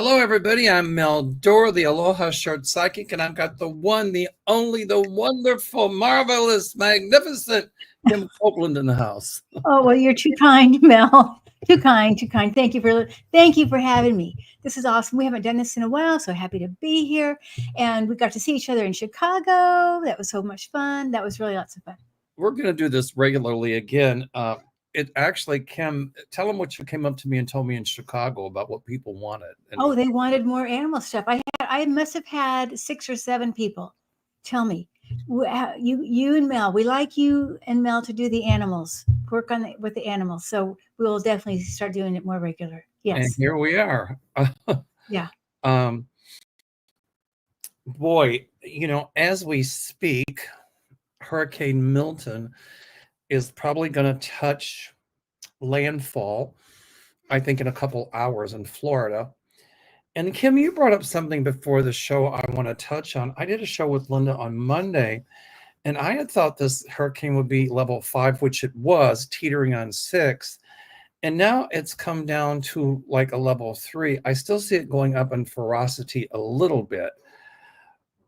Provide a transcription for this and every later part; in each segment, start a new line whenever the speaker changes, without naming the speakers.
Hello, everybody. I'm Mel Dore, the Aloha Short Psychic, and I've got the one, the only, the wonderful, marvelous, magnificent Kim Copeland in the house.
Oh, well, you're too kind, Mel. Too kind, too kind. Thank you for having me. This is awesome. We haven't done this in a while, so happy to be here. And we got to see each other in Chicago. That was so much fun. That was really lots of fun.
We're going to do this regularly again. It actually, Kim, tell them what you came up to me and told me in Chicago about what people wanted. And
Oh, they wanted more animal stuff. I must have had 6 or 7 people tell me, you and Mel, we like you and Mel to do the animals, work on with the animals. So we will definitely start doing it more regular. Yes.
here we are.
Yeah.
um, Boy, as we speak, Hurricane Milton is probably going to touch landfall, I think, in a couple hours in Florida. And Kim, you brought up something before the show I want to touch on. I did a show with Linda on Monday, and I had thought this hurricane would be level 5, which it was, teetering on 6. And now it's come down to like a level 3. I still see it going up in ferocity a little bit,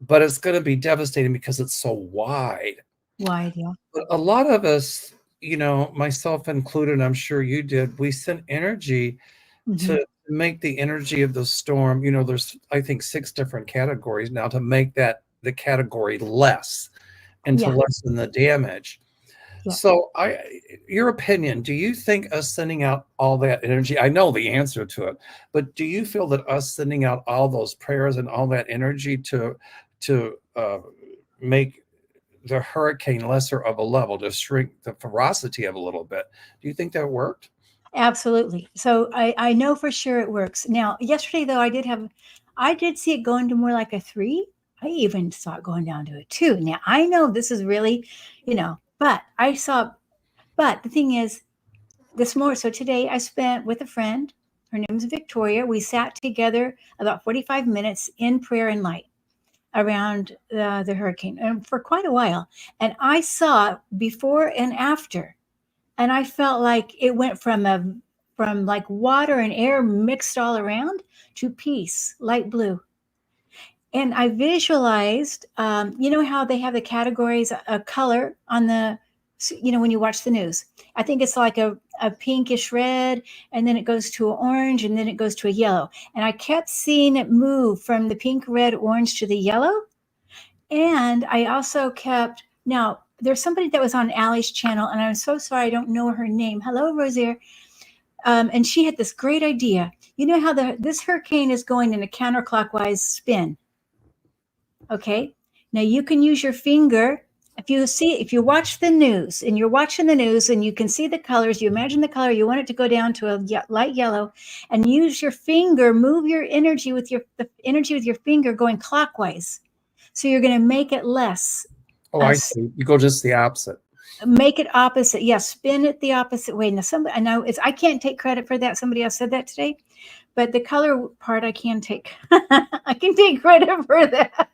but it's going to be devastating because it's so wide.
Wide, yeah.
But a lot of us, myself included, I'm sure you did, we sent energy to make the energy of the storm. There's, I think, 6 different categories now to make that the category less and to lessen the damage. Yeah. So your opinion, do you think us sending out all that energy, I know the answer to it, but do you feel that us sending out all those prayers and all that energy to make the hurricane lesser of a level, to shrink the ferocity of a little bit, do you think that worked?
Absolutely. So I know for sure it works. Now, yesterday though, I did see it going to more like a 3. I even saw it going down to a 2. Now I know this is really, but the thing is so today I spent with a friend, her name is Victoria. We sat together about 45 minutes in prayer and light around the hurricane and for quite a while. And I saw before and after. And I felt like it went from like water and air mixed all around to peace, light blue. And I visualized, how they have the categories, a color on when you watch the news. I think it's like a pinkish red, and then it goes to an orange, and then it goes to a yellow. And I kept seeing it move from the pink, red, orange to the yellow. And I also now, there's somebody that was on Allie's channel, and I'm so sorry I don't know her name. Hello, Rosier. And she had this great idea. You know how this hurricane is going in a counterclockwise spin. Okay. Now you can use your finger. If you watch the news and you're watching the news and you can see the colors, you imagine the color, you want it to go down to a light yellow, and use your finger, move your energy with the energy with your finger going clockwise. So you're going to make it less.
Oh, I see. You go just the opposite.
Make it opposite. Yes, spin it the opposite way. Now, I know I can't take credit for that. Somebody else said that today, but the color part I can take. I can take credit for that.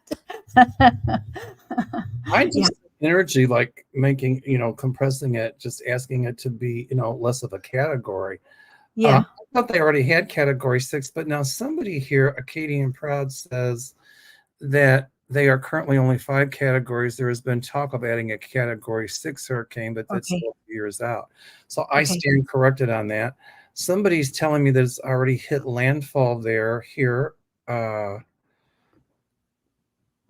I just energy, like making, compressing it, just asking it to be, less of a category.
Yeah.
I thought they already had category 6, but now somebody here, Acadian Proud, says that they are currently only 5 categories. There has been talk of adding a category 6 hurricane, but that's still years out. So I stand corrected on that. Somebody's telling me that it's already hit landfall here.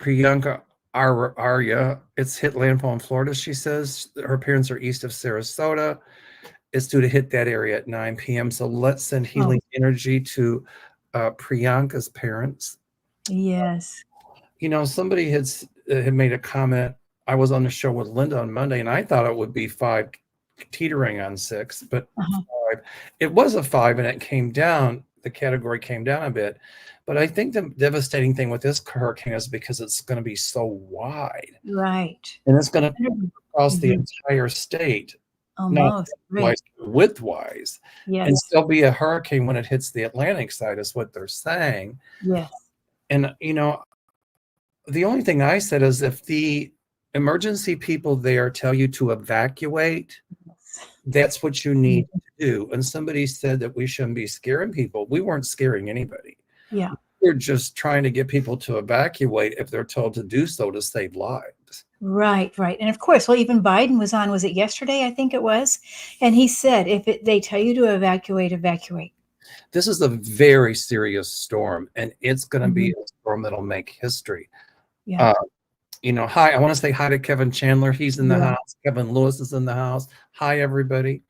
Priyanka Arya, it's hit landfall in Florida. She says her parents are east of Sarasota. It's due to hit that area at 9 p.m. So let's send healing energy to Priyanka's parents.
Yes.
Somebody had made a comment. I was on the show with Linda on Monday, and I thought it would be 5 teetering on 6, but 5. It was a 5, and it came down. The category came down a bit. But I think the devastating thing with this hurricane is because it's going to be so wide.
Right.
And it's going to cross the entire state.
Almost.
Width-wise.
Yes.
And still be a hurricane when it hits the Atlantic side is what they're saying.
Yes.
And, the only thing I said is if the emergency people there tell you to evacuate, that's what you need to do. And somebody said that we shouldn't be scaring people. We weren't scaring anybody.
Yeah.
They're just trying to get people to evacuate if they're told to do so to save lives.
Right, right. And of course, well, even Biden was on, was it yesterday? I think it was. And he said, if they tell you to evacuate, evacuate.
This is a very serious storm, and it's going to be
Mhm.
a storm that'll make history.
Yeah.
Hi, I want to say hi to Kevin Chandler. He's in the
Yeah.
house. Kevin Lewis is in the house. Hi, everybody.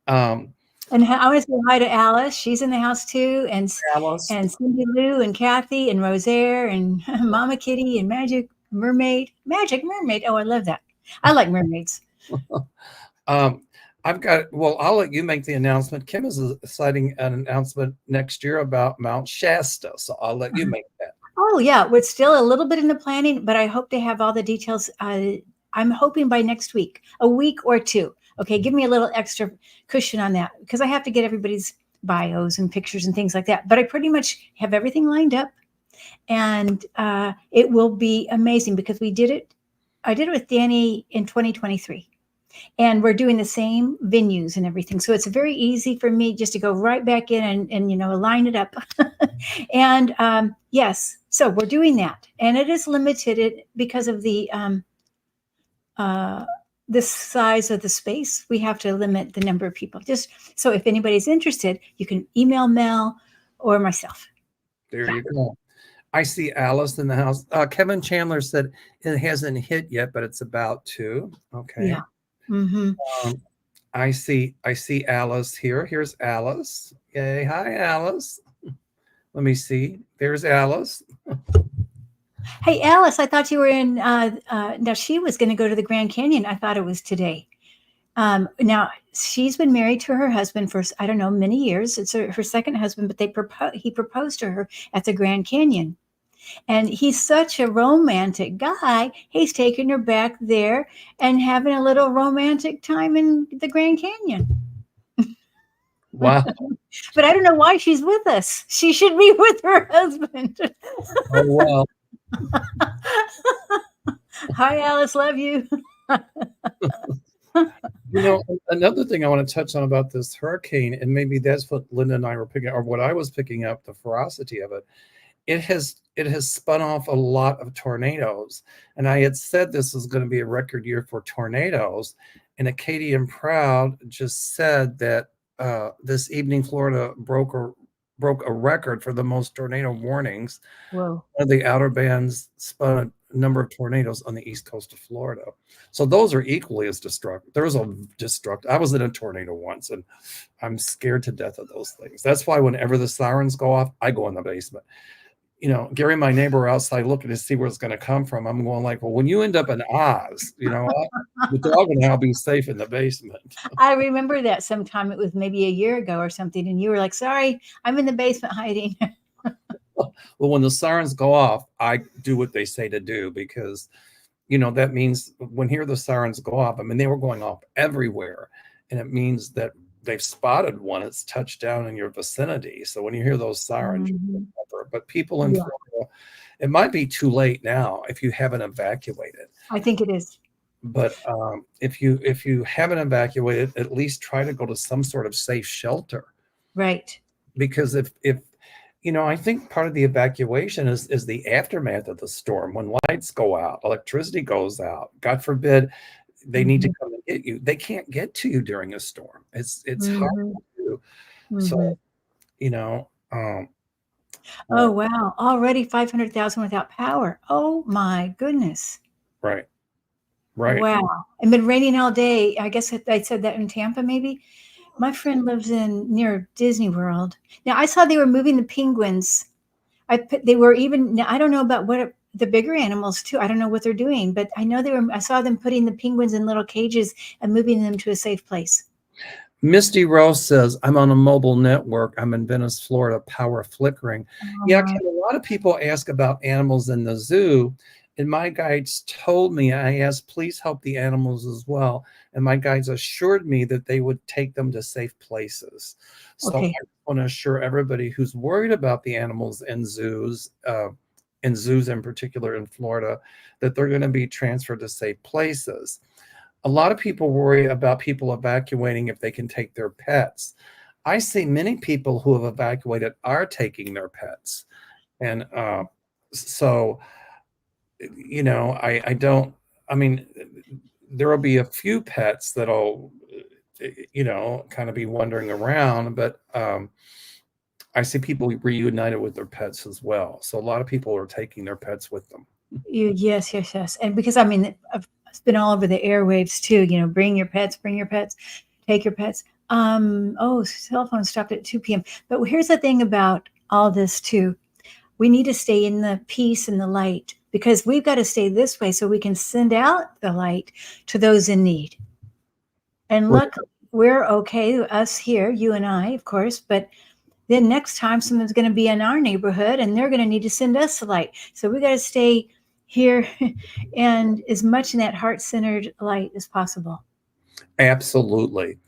And I want to say hi to Alice. She's in the house too.
Alice.
And Cindy Lou and Kathy and Rosaire and Mama Kitty and Magic Mermaid. Magic Mermaid. Oh, I love that. I like mermaids.
I'll let you make the announcement. Kim is citing an announcement next year about Mount Shasta, so I'll let you make that.
Oh, yeah. We're still a little bit in the planning, but I hope to have all the details. I'm hoping by next week, a week or two. Okay, give me a little extra cushion on that because I have to get everybody's bios and pictures and things like that. But I pretty much have everything lined up, and it will be amazing because we did it. I did it with Danny in 2023, and we're doing the same venues and everything. So it's very easy for me just to go right back in and line it up. And yes, so we're doing that, and it is limited because of the size of the space. We have to limit the number of people. Just so if anybody's interested, you can email Mel or myself.
There you go. I see Alice in the house. Kevin Chandler said it hasn't hit yet, but it's about to. Okay.
Yeah. Mm-hmm.
I see Alice here. Here's Alice. Yay. Hi, Alice. Let me see. There's Alice.
Hey, Alice, I thought you were in. Now, she was going to go to the Grand Canyon. I thought it was today. Now, she's been married to her husband for, I don't know, many years. It's her second husband, but he proposed to her at the Grand Canyon. And he's such a romantic guy. He's taking her back there and having a little romantic time in the Grand Canyon.
Wow.
But I don't know why she's with us. She should be with her husband.
Oh, well.
Hi, Alice. Love you.
Another thing I want to touch on about this hurricane, and maybe that's what Linda and I were picking, or what I was picking up, the ferocity of it. It has spun off a lot of tornadoes, and I had said this was going to be a record year for tornadoes. And Acadian Proud just said that this evening Florida broke a record for the most tornado warnings.
Whoa.
One of the outer bands spun a number of tornadoes on the east coast of Florida. So those are equally as destructive. I was in a tornado once, and I'm scared to death of those things. That's why whenever the sirens go off, I go in the basement. Gary, my neighbor outside looking to see where it's going to come from. I'm going like, well, when you end up in Oz, the dog and I'll be safe in the basement.
I remember that sometime. It was maybe a year ago or something. And you were like, sorry, I'm in the basement hiding.
Well, when the sirens go off, I do what they say to do because, that means when the sirens go off, I mean, they were going off everywhere. And it means that they've spotted one. It's touched down in your vicinity. So when you hear those sirens, but people in Florida, it might be too late now if you haven't evacuated.
I think it is.
But if you haven't evacuated, at least try to go to some sort of safe shelter.
Right.
Because if I think part of the evacuation is the aftermath of the storm. When lights go out, electricity goes out, God forbid, they need to come and get you. They can't get to you during a storm. It's hard to do. So,
oh, wow. Already 500,000 without power. Oh, my goodness.
Right.
Wow. And been raining all day. I guess I said that in Tampa, maybe. My friend lives near Disney World. Now, I saw they were moving the penguins. I don't know about what the bigger animals too. I don't know what they're doing, but I know I saw them putting the penguins in little cages and moving them to a safe place.
Misty Rose says, I'm on a mobile network. I'm in Venice, Florida, power flickering. Yeah, Kim, a lot of people ask about animals in the zoo. And my guides told me, I asked, please help the animals as well. And my guides assured me that they would take them to safe places. So I want to assure everybody who's worried about the animals in zoos in particular in Florida, that they're going to be transferred to safe places. A lot of people worry about people evacuating if they can take their pets. I see many people who have evacuated are taking their pets. And so, I don't, I mean, there will be a few pets that'll, kind of be wandering around, but I see people reunited with their pets as well. So a lot of people are taking their pets with them.
Yes, yes, yes. And because I mean, it's been all over the airwaves too. Bring your pets, take your pets. Cell phone stopped at 2 p.m. But here's the thing about all this too. We need to stay in the peace and the light, because we've got to stay this way so we can send out the light to those in need. And look, we're okay, us here, you and I, of course, but then next time someone's going to be in our neighborhood and they're going to need to send us the light. So we got to stay here and as much in that heart-centered light as possible.
Absolutely.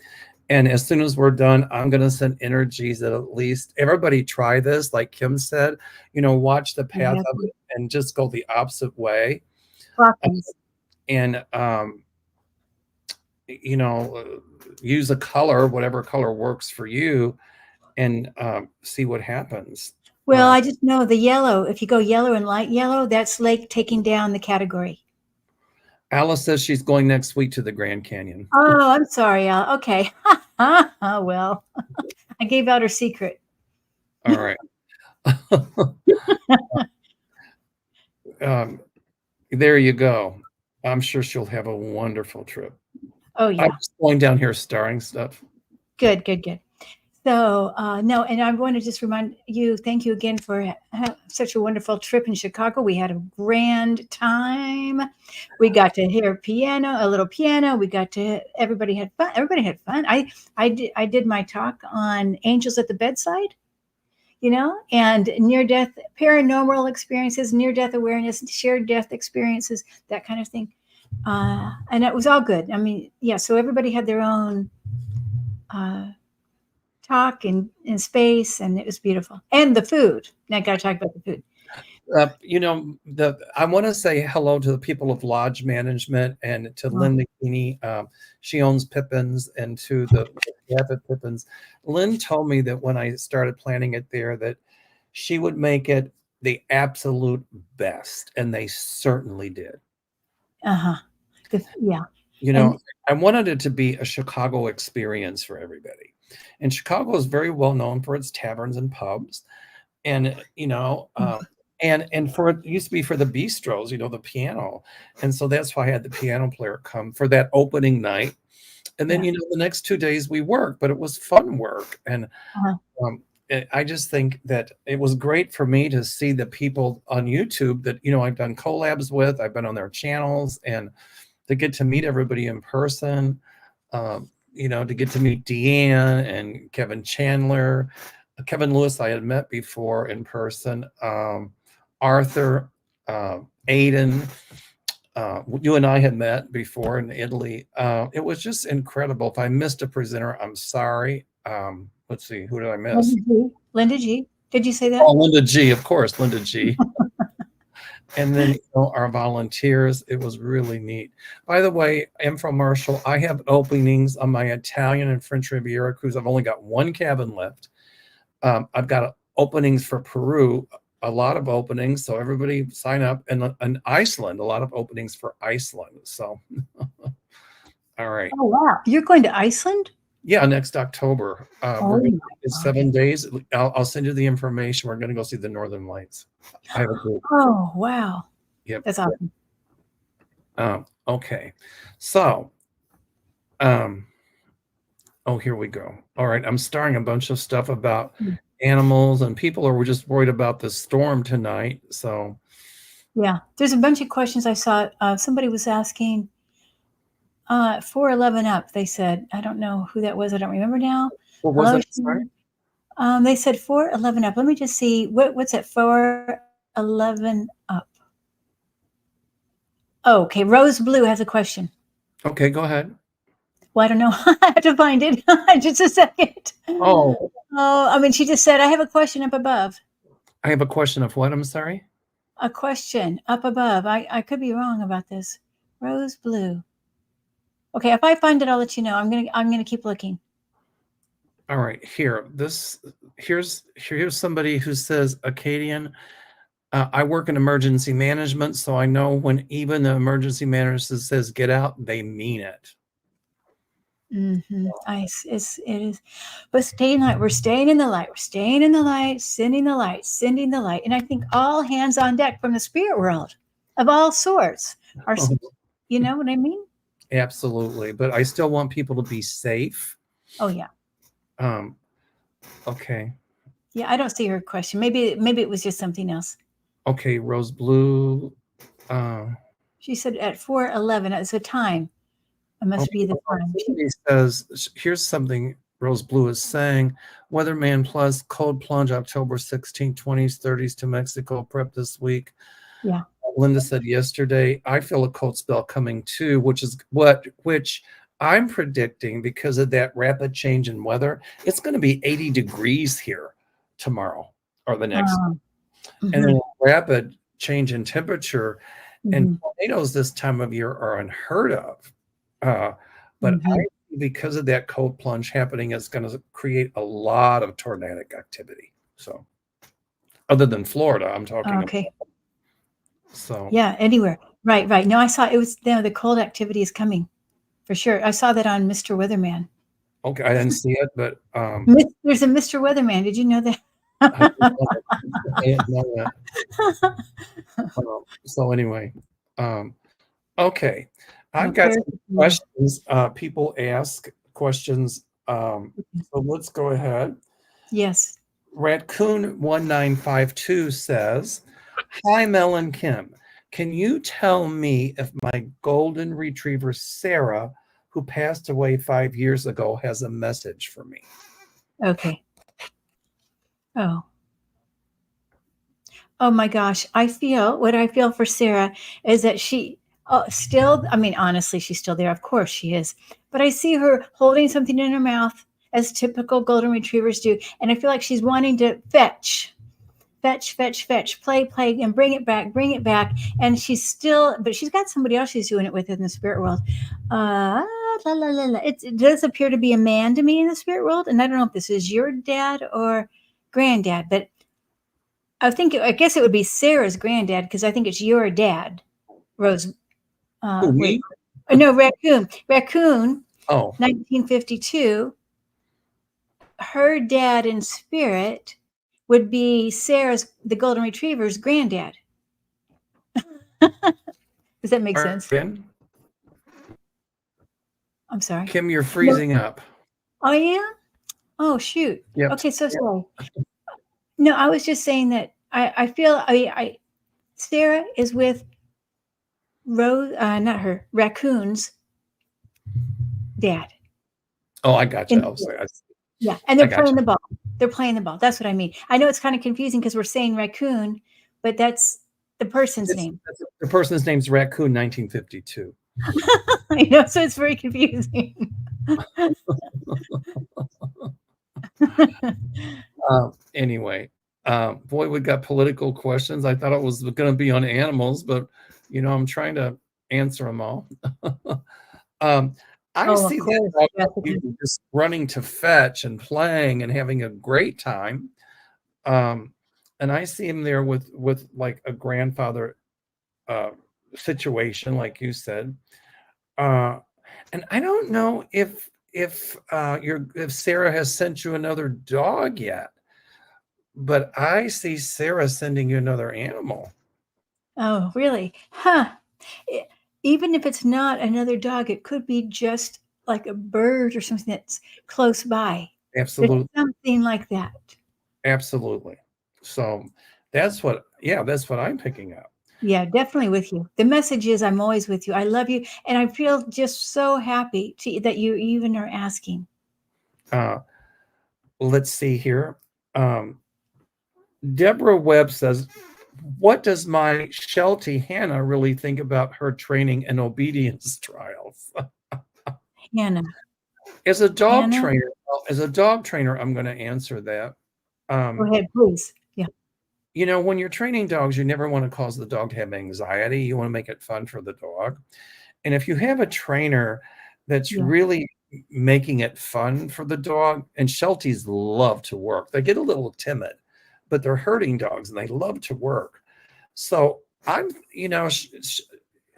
And as soon as we're done, I'm going to send energies that at least everybody try this. Like Kim said, watch the path of it and just go the opposite way. And, use a color, whatever color works for you, and see what happens.
Well, I just know the yellow, if you go yellow and light yellow, that's like taking down the category.
Alice says she's going next week to the Grand Canyon.
Oh, I'm sorry, Al. Okay. Well, I gave out her secret.
All right. There you go. I'm sure she'll have a wonderful trip.
Oh, yeah.
I'm just going down here starring stuff.
Good. So, no, and I want to just remind you, thank you again for such a wonderful trip in Chicago. We had a grand time. We got to hear a little piano. Everybody had fun. I did my talk on angels at the bedside, and near-death, paranormal experiences, near-death awareness, shared death experiences, that kind of thing. And it was all good. I mean, yeah, so everybody had their own talk in space, and it was beautiful. And the food. Now I got to talk about the food.
I want to say hello to the people of Lodge Management and to Linda Keeney. She owns Pippin's, and to the staff at Pippin's. Lynn told me that when I started planning it there, that she would make it the absolute best, and they certainly did.
Yeah.
I wanted it to be a Chicago experience for everybody. And Chicago is very well known for its taverns and pubs. And, and for it used to be for the bistros, the piano. And so that's why I had the piano player come for that opening night. And then, the next 2 days we worked, but it was fun work. And I just think that it was great for me to see the people on YouTube that, I've done collabs with, I've been on their channels, and to get to meet everybody in person, to get to meet Deanne and Kevin Chandler, Kevin Lewis I had met before in person, Arthur, Aiden, you and I had met before in Italy. It was just incredible. If I missed a presenter, I'm sorry. Let's see, who did I miss?
Linda G. Did you say that?
Oh, Linda G, of course, Linda G. And then our volunteers, it was really neat. By the way, infomercial, I have openings on my Italian and French Riviera cruise. I've only got one cabin left. I've got openings for Peru, a lot of openings. So everybody sign up. And Iceland, a lot of openings for Iceland. So, all right.
Oh, wow. You're going to Iceland?
Yeah, next October. It's 7 days. I'll send you the information. We're going to go see the Northern Lights. I have a group.
Oh, wow.
Yep.
That's awesome.
Okay. So, here we go. All right. I'm starting a bunch of stuff about animals, and people are just worried about the storm tonight. So,
yeah, there's a bunch of questions I saw. Somebody was asking 411 up. They said, I don't know who that was. I don't remember now.
What was it? Sorry?
They said 411 up. Let me just see. What's that? 411 up. Oh, okay. Rose Blue has a question.
Okay, go ahead.
Well, I don't know. I have to find it. Just a second.
Oh,
I mean, she just said, I have a question up above.
I have a question of what? I'm sorry?
A question up above. I could be wrong about this. Rose Blue. Okay, if I find it, I'll let you know. I'm gonna keep looking.
All right, here's somebody who says, Acadian, I work in emergency management, so I know when even the emergency manager says get out, they mean it.
Mm-hmm. It is. But staying light, we're staying in the light, we're staying in the light, sending the light, sending the light. And I think all hands on deck from the spirit world of all sorts are, you know what I mean?
Absolutely. But I still want people to be safe.
Oh yeah.
Okay.
Yeah, I don't see her question. Maybe it was just something else.
Okay, Rose Blue.
She said at 4:11. It's a time. It must be the time.
Somebody says, here's something Rose Blue is saying. Weatherman Plus cold plunge October 16th, 20s, 30s to Mexico. Prep this week.
Yeah.
Linda said yesterday, I feel a cold spell coming too, which I'm predicting because of that rapid change in weather. It's going to be 80 degrees here tomorrow or the next.
Mm-hmm.
And then a rapid change in temperature. And tornadoes this time of year are unheard of. But because of that cold plunge happening, it's going to create a lot of tornadic activity. So, other than Florida, I'm talking about. So
yeah, anywhere. Right. No, I saw it was the cold activity is coming for sure. I saw that on Mr. Weatherman.
Okay, I didn't see it, but
there's a Mr. Weatherman. Did you know that?
I didn't know that. So anyway, okay. I've got some questions. People ask questions. So let's go ahead.
Yes.
Raccoon1952 says, hi, Mel and Kim. Can you tell me if my golden retriever, Sarah, who passed away 5 years ago, has a message for me?
Okay. Oh my gosh. What I feel for Sarah is that she still, I mean, honestly, she's still there. Of course she is. But I see her holding something in her mouth as typical golden retrievers do. And I feel like she's wanting to fetch, play, and bring it back. And but she's got somebody else she's doing it with in the spirit world. It does appear to be a man to me in the spirit world. And I don't know if this is your dad or granddad, but I guess it would be Sarah's granddad because I think it's your dad, Rose.
Me?
No, Raccoon.
Oh,
1952. Her dad in spirit would be the golden retriever's granddad. Does that make sense?
Ben?
I'm sorry.
Kim, you're freezing up.
Oh yeah. Oh shoot.
Yep.
Okay, so sorry. No, I was just saying that I feel Sarah is with Rose, not her, Raccoon's dad.
Oh, I got you. Oh, sorry.
Yeah, and they're playing the ball. They're playing the ball. That's what I mean. I know it's kind of confusing because we're saying raccoon, but that's the person's name.
The person's name's Raccoon 1952.
I know, so it's very confusing.
Anyway, boy, we got political questions. I thought it was going to be on animals, but I'm trying to answer them all. I see that just running to fetch and playing and having a great time. And I see him there with like a grandfather situation, like you said. And I don't know if Sarah has sent you another dog yet, but I see Sarah sending you another animal.
Oh, really? Huh. Even if it's not another dog, it could be just like a bird or something that's close by.
Absolutely.
It's something like that.
Absolutely. So that's what I'm picking up.
Yeah, definitely with you. The message is I'm always with you. I love you. And I feel just so happy that you even are asking.
Let's see here. Deborah Webb says, what does my Sheltie Hannah really think about her training and obedience trials?
Hannah.
As a dog trainer, I'm going to answer that.
Go ahead, please. Yeah.
When you're training dogs, you never want to cause the dog to have anxiety. You want to make it fun for the dog. And if you have a trainer that's really making it fun for the dog. And Shelties love to work. They get a little timid, but they're herding dogs and they love to work. So I'm,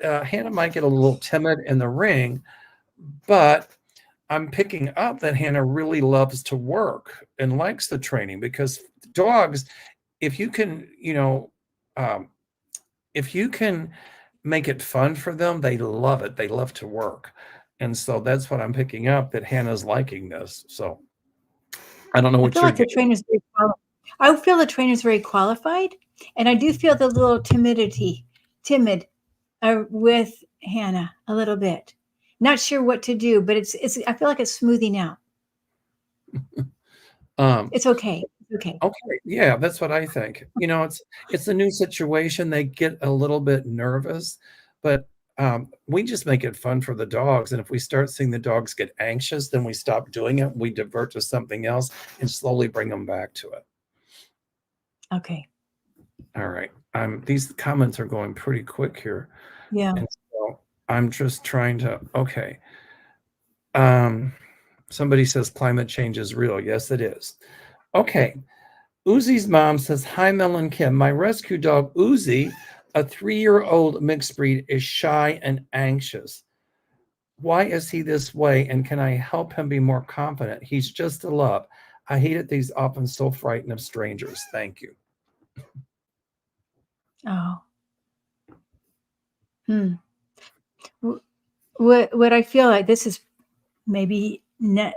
Hannah might get a little timid in the ring, but I'm picking up that Hannah really loves to work and likes the training, because dogs, if you can, if you can make it fun for them, they love it. They love to work. And so that's what I'm picking up, that Hannah's liking this. So I don't know
I
what
feel
you're
like the
getting.
trainer's very qualified. I feel the trainer's very qualified, and I do feel the little timid with Hannah a little bit. Not sure what to do, but it's. I feel like it's smoothing out. It's okay. It's okay.
Okay, yeah, that's what I think. It's a new situation. They get a little bit nervous, but we just make it fun for the dogs. And if we start seeing the dogs get anxious, then we stop doing it. We divert to something else and slowly bring them back to it.
Okay.
All right. These comments are going pretty quick here.
Yeah.
And so I'm just trying to, okay. Somebody says climate change is real. Yes, it is. Okay. Uzi's mom says, hi, Mel and Kim. My rescue dog, Uzi, a 3-year-old mixed breed, is shy and anxious. Why is he this way? And can I help him be more confident? He's just a love. I hate it that he's often so frightened of strangers. Thank you.
Oh. What I feel like, this is maybe not,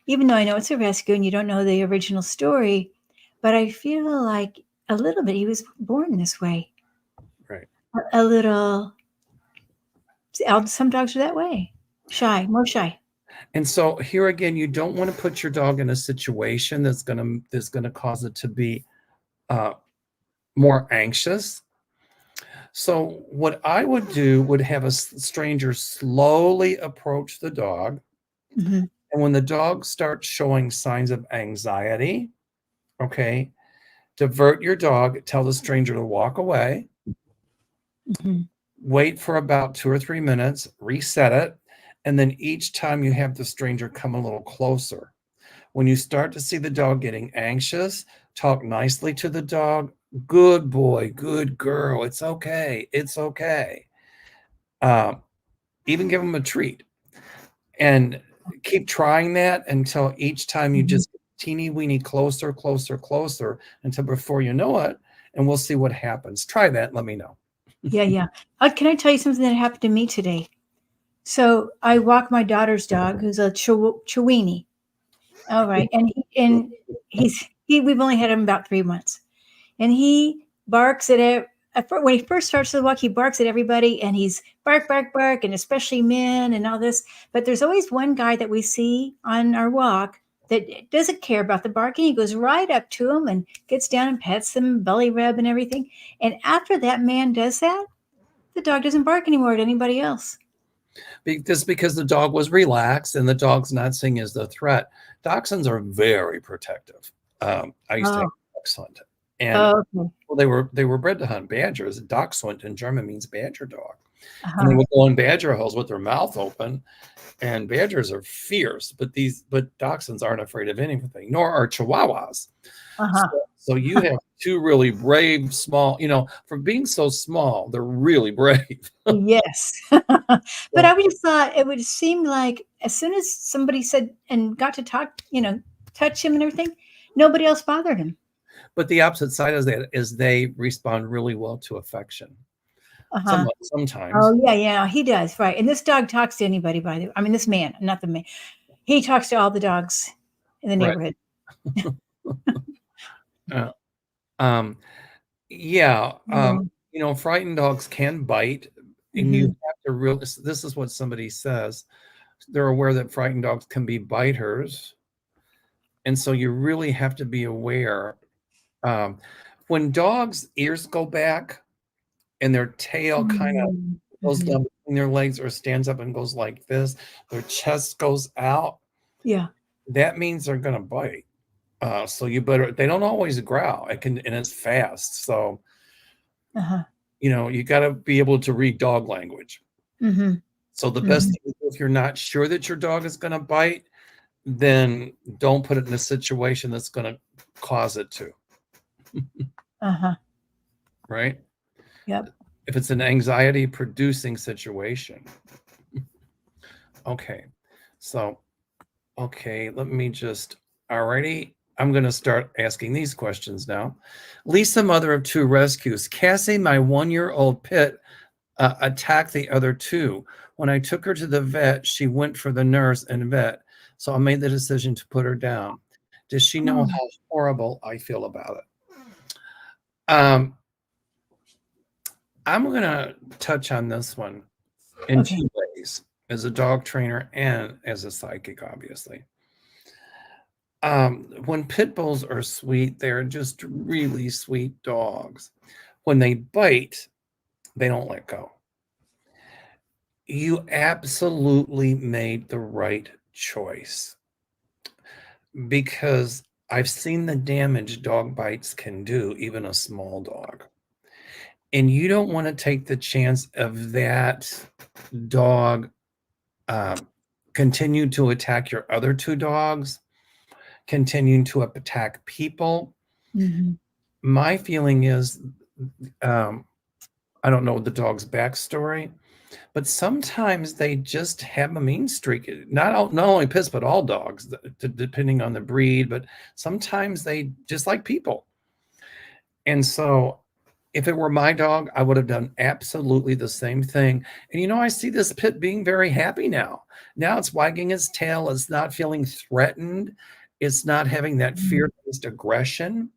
even though I know it's a rescue and you don't know the original story, but I feel like a little bit he was born this way.
Right.
A little. Some dogs are that way. Shy, more shy.
And so here again, you don't want to put your dog in a situation that's gonna cause it to be more anxious. So what I would do would have a stranger slowly approach the dog.
Mm-hmm.
And when the dog starts showing signs of anxiety, okay, divert your dog, tell the stranger to walk away,
Mm-hmm.
wait for about 2 or 3 minutes, reset it, and then each time you have the stranger come a little closer. When you start to see the dog getting anxious, talk nicely to the dog. Good boy, good girl. It's okay. It's okay. Even give them a treat. And keep trying that until each time you just teeny weeny closer, closer, closer, until before you know it, and we'll see what happens. Try that. Let me know.
Yeah. Can I tell you something that happened to me today? So I walk my daughter's dog, who's a Chiweenie. All right, and we've only had him about 3 months, and he barks at it. When he first starts to walk, he barks at everybody, and he's bark, bark, bark, and especially men and all this. But there's always one guy that we see on our walk that doesn't care about the barking. He goes right up to him and gets down and pets them, belly rub and everything. And after that man does that, the dog doesn't bark anymore at anybody else.
Because the dog was relaxed and the dog's not seeing as the threat. Dachshunds are very protective. I used to have a dachshund, and well, they were bred to hunt badgers. Dachshund in German means badger dog. And they would go in badger holes with their mouth open, and badgers are fierce, but dachshunds aren't afraid of anything, nor are chihuahuas. So you have two really brave, small, for being so small, they're really brave.
Yes. But I just thought it would seem like as soon as somebody said and got to talk, touch him and everything, nobody else bothered him.
But the opposite side of that is they respond really well to affection. Sometimes.
Oh, yeah, he does. Right. And this dog talks to anybody, by the way. I mean, this man, not the man. He talks to all the dogs in the neighborhood.
Frightened dogs can bite, and you have to realize, this is what somebody says, they're aware that frightened dogs can be biters, and so you really have to be aware. When dogs' ears go back and their tail kind of goes down between their legs or stands up and goes like this, their chest goes out, that means they're going to bite. So they don't always growl. And it's fast. So, you got to be able to read dog language. So the best thing, if you're not sure that your dog is going to bite, then don't put it in a situation that's going to cause it to.
Uh-huh.
Right?
Yep.
If it's an anxiety producing situation. Okay. So, okay, let me just, alrighty. I'm going to start asking these questions now. Lisa, mother of 2 rescues. Cassie, my 1-year-old pit, attacked the other 2. When I took her to the vet, she went for the nurse and vet. So I made the decision to put her down. Does she know how horrible I feel about it? I'm going to touch on this one in 2 ways, as a dog trainer and as a psychic, obviously. When pit bulls are sweet, they're just really sweet dogs. When they bite, they don't let go. You absolutely made the right choice, because I've seen the damage dog bites can do, even a small dog. And you don't want to take the chance of that dog continue to attack your other 2 dogs, continuing to attack people. My feeling is, I don't know the dog's backstory, but sometimes they just have a mean streak. Not only pits, but all dogs, depending on the breed, but sometimes they just like people. And so if it were my dog, I would have done absolutely the same thing. And, I see this pit being very happy now. Now it's wagging its tail. It's not feeling threatened. It's not having that fear-based aggression.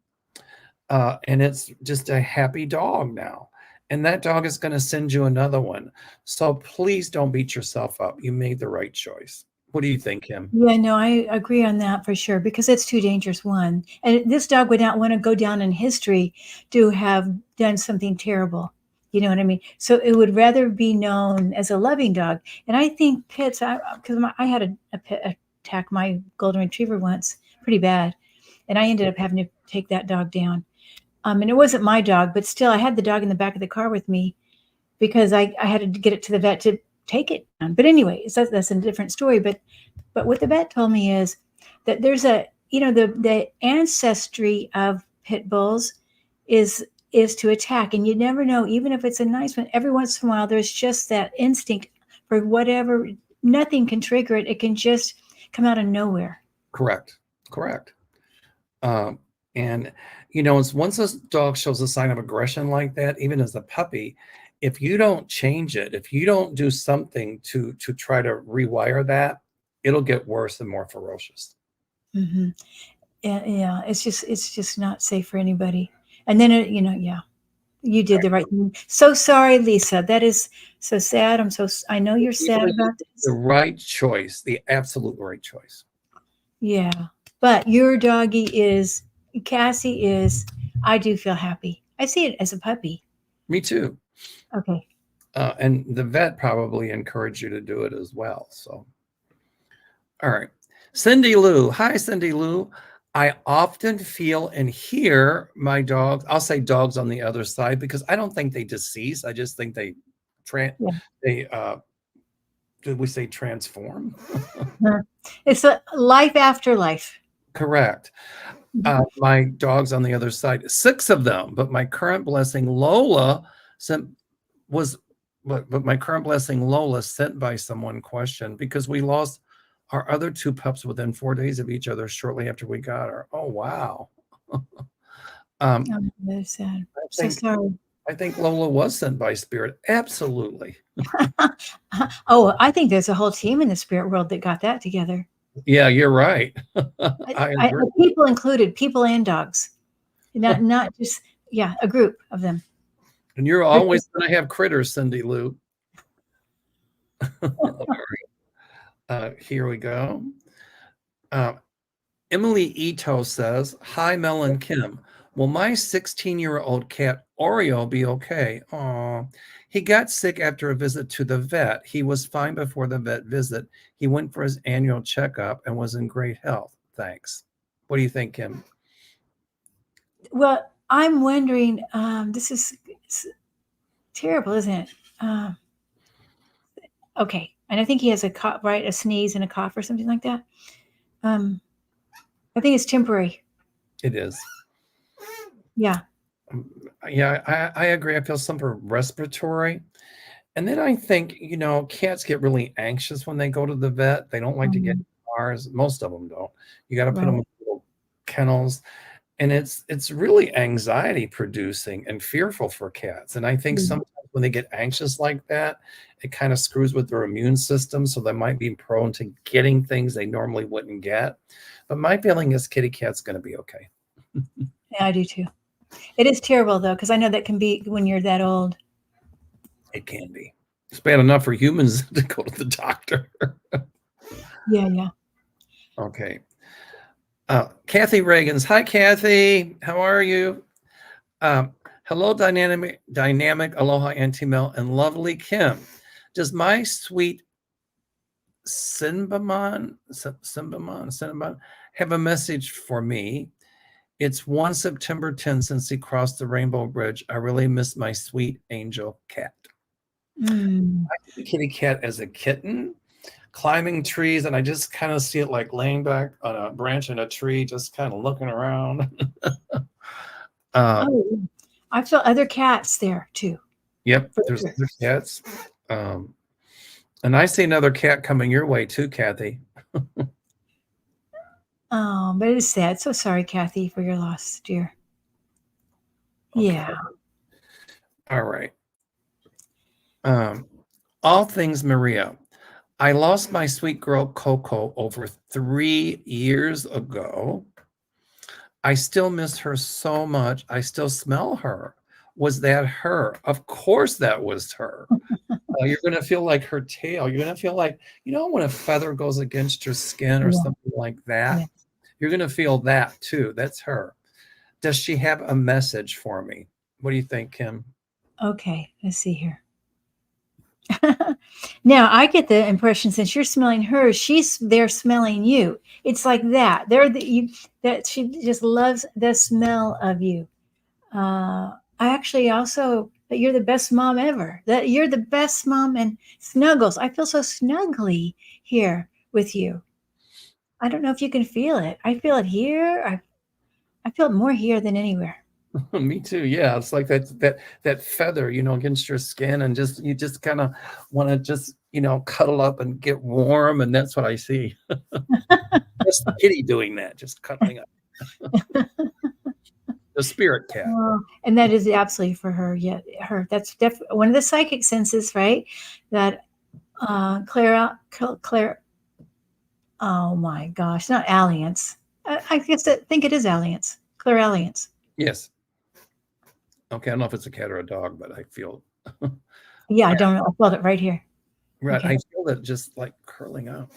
And it's just a happy dog now. And that dog is going to send you another one. So please don't beat yourself up. You made the right choice. What do you think, Kim?
Yeah, no, I agree on that for sure, because it's too dangerous, one. And this dog would not want to go down in history to have done something terrible. You know what I mean? So it would rather be known as a loving dog. And I think pits, because I had a pit attack my golden retriever once, pretty bad. And I ended up having to take that dog down. And it wasn't my dog, but still, I had the dog in the back of the car with me because I had to get it to the vet to take it down. But anyway, that's a different story. But what the vet told me is that there's the ancestry of pit bulls is to attack, and you never know, even if it's a nice one. Every once in a while, there's just that instinct for whatever. Nothing can trigger it. It can just come out of nowhere.
Correct. And it's once a dog shows a sign of aggression like that, even as a puppy, if you don't change it, if you don't do something to try to rewire that, it'll get worse and more ferocious.
Yeah, it's just not safe for anybody. And then you did the right thing. So sorry, Lisa. That is so sad. I know you're sad about this.
The right choice, the absolute right choice.
Yeah, but your doggy is, Cassie is, I do feel happy. I see it as a puppy.
Me too.
Okay.
And the vet probably encouraged you to do it as well. So, all right. Cindy Lou. Hi, Cindy Lou. I often feel and hear my dogs. I'll say dogs on the other side, because I don't think they decease. I just think did we say transform?
It's a life after life.
Correct. My dogs on the other side, 6 of them, but my current blessing Lola sent by someone questioned, because we lost our other 2 pups within 4 days of each other shortly after we got her. Oh, wow.
That's sad. So sorry.
I think Lola was sent by spirit. Absolutely.
Oh, I think there's a whole team in the spirit world that got that together.
Yeah, you're right. I agree.
People included, people and dogs. Not just, a group of them.
And you're always going to have critters, Cindy Lou. All right. Here we go. Emily Ito says, hi, Mel and Kim. Will my 16-year-old cat Oreo be okay? Aw, he got sick after a visit to the vet. He was fine before the vet visit. He went for his annual checkup and was in great health. Thanks. What do you think, Kim?
Well, I'm wondering, this is terrible, isn't it? Okay, and I think he has a cough, right? A sneeze and a cough or something like that. I think it's temporary.
It is.
Yeah.
Yeah, I agree. I feel something respiratory. And then I think, cats get really anxious when they go to the vet. They don't like to get in
Um,
cars. Most of them don't. You got to put them
right.
in little kennels. And it's really anxiety producing and fearful for cats. And I think
Yeah.
sometimes when they get anxious like that, it kind of screws with their immune system. So they might be prone to getting things they normally wouldn't get. But my feeling is kitty cat's going to be okay.
Yeah, I do too. It is terrible though, because I know that can be when you're that old.
It can be. It's bad enough for humans to go to the doctor.
Yeah, yeah.
Okay. Kathy Reagans. Hi, Kathy. How are you? Hello, dynamic, Aloha, Auntie Mel, and lovely Kim. Does my sweet Cinnamon have a message for me? It's 1 September 10th since he crossed the Rainbow Bridge. I really miss my sweet angel cat.
Mm.
I see the kitty cat as a kitten climbing trees, and I just kind of see it like laying back on a branch in a tree, just kind of looking around.
Oh, yeah. I feel other cats there too.
Yep,
For
there's
sure.
other cats. And I see another cat coming your way too, Kathy.
Oh, but it is sad. So sorry, Kathy, for your loss, dear.
Okay.
Yeah.
All right. All things Maria. I lost my sweet girl Coco over 3 years ago. I still miss her so much. I still smell her. Was that her? Of course that was her. You're going to feel like her tail. You're going to feel like, when a feather goes against your skin or
Yeah.
something like that,
Yeah.
you're going to feel that too. That's her. Does she have a message for me? What do you think, Kim?
Okay. Let's see here. Now I get the impression since you're smelling her, she's there smelling you. It's like that. That she just loves the smell of you. I actually also that you're the best mom ever. That you're the best mom and snuggles. I feel so snuggly here with you. I don't know if you can feel it. I feel it here. I feel it more here than anywhere.
Me too. Yeah, it's like that feather, against your skin, and you just kind of want to just cuddle up and get warm, and that's what I see. That's the kitty doing that, just cuddling up. The spirit cat.
Oh, and that is absolutely for her. Yeah, her. That's one of the psychic senses, right? That Claire. Oh my gosh, not alliance. I guess I think it is alliance. Claire alliance.
Yes. Okay, I don't know if it's a cat or a dog, but I feel
Yeah, I don't know. I felt it right here.
right.
Okay.
I feel that just like curling up.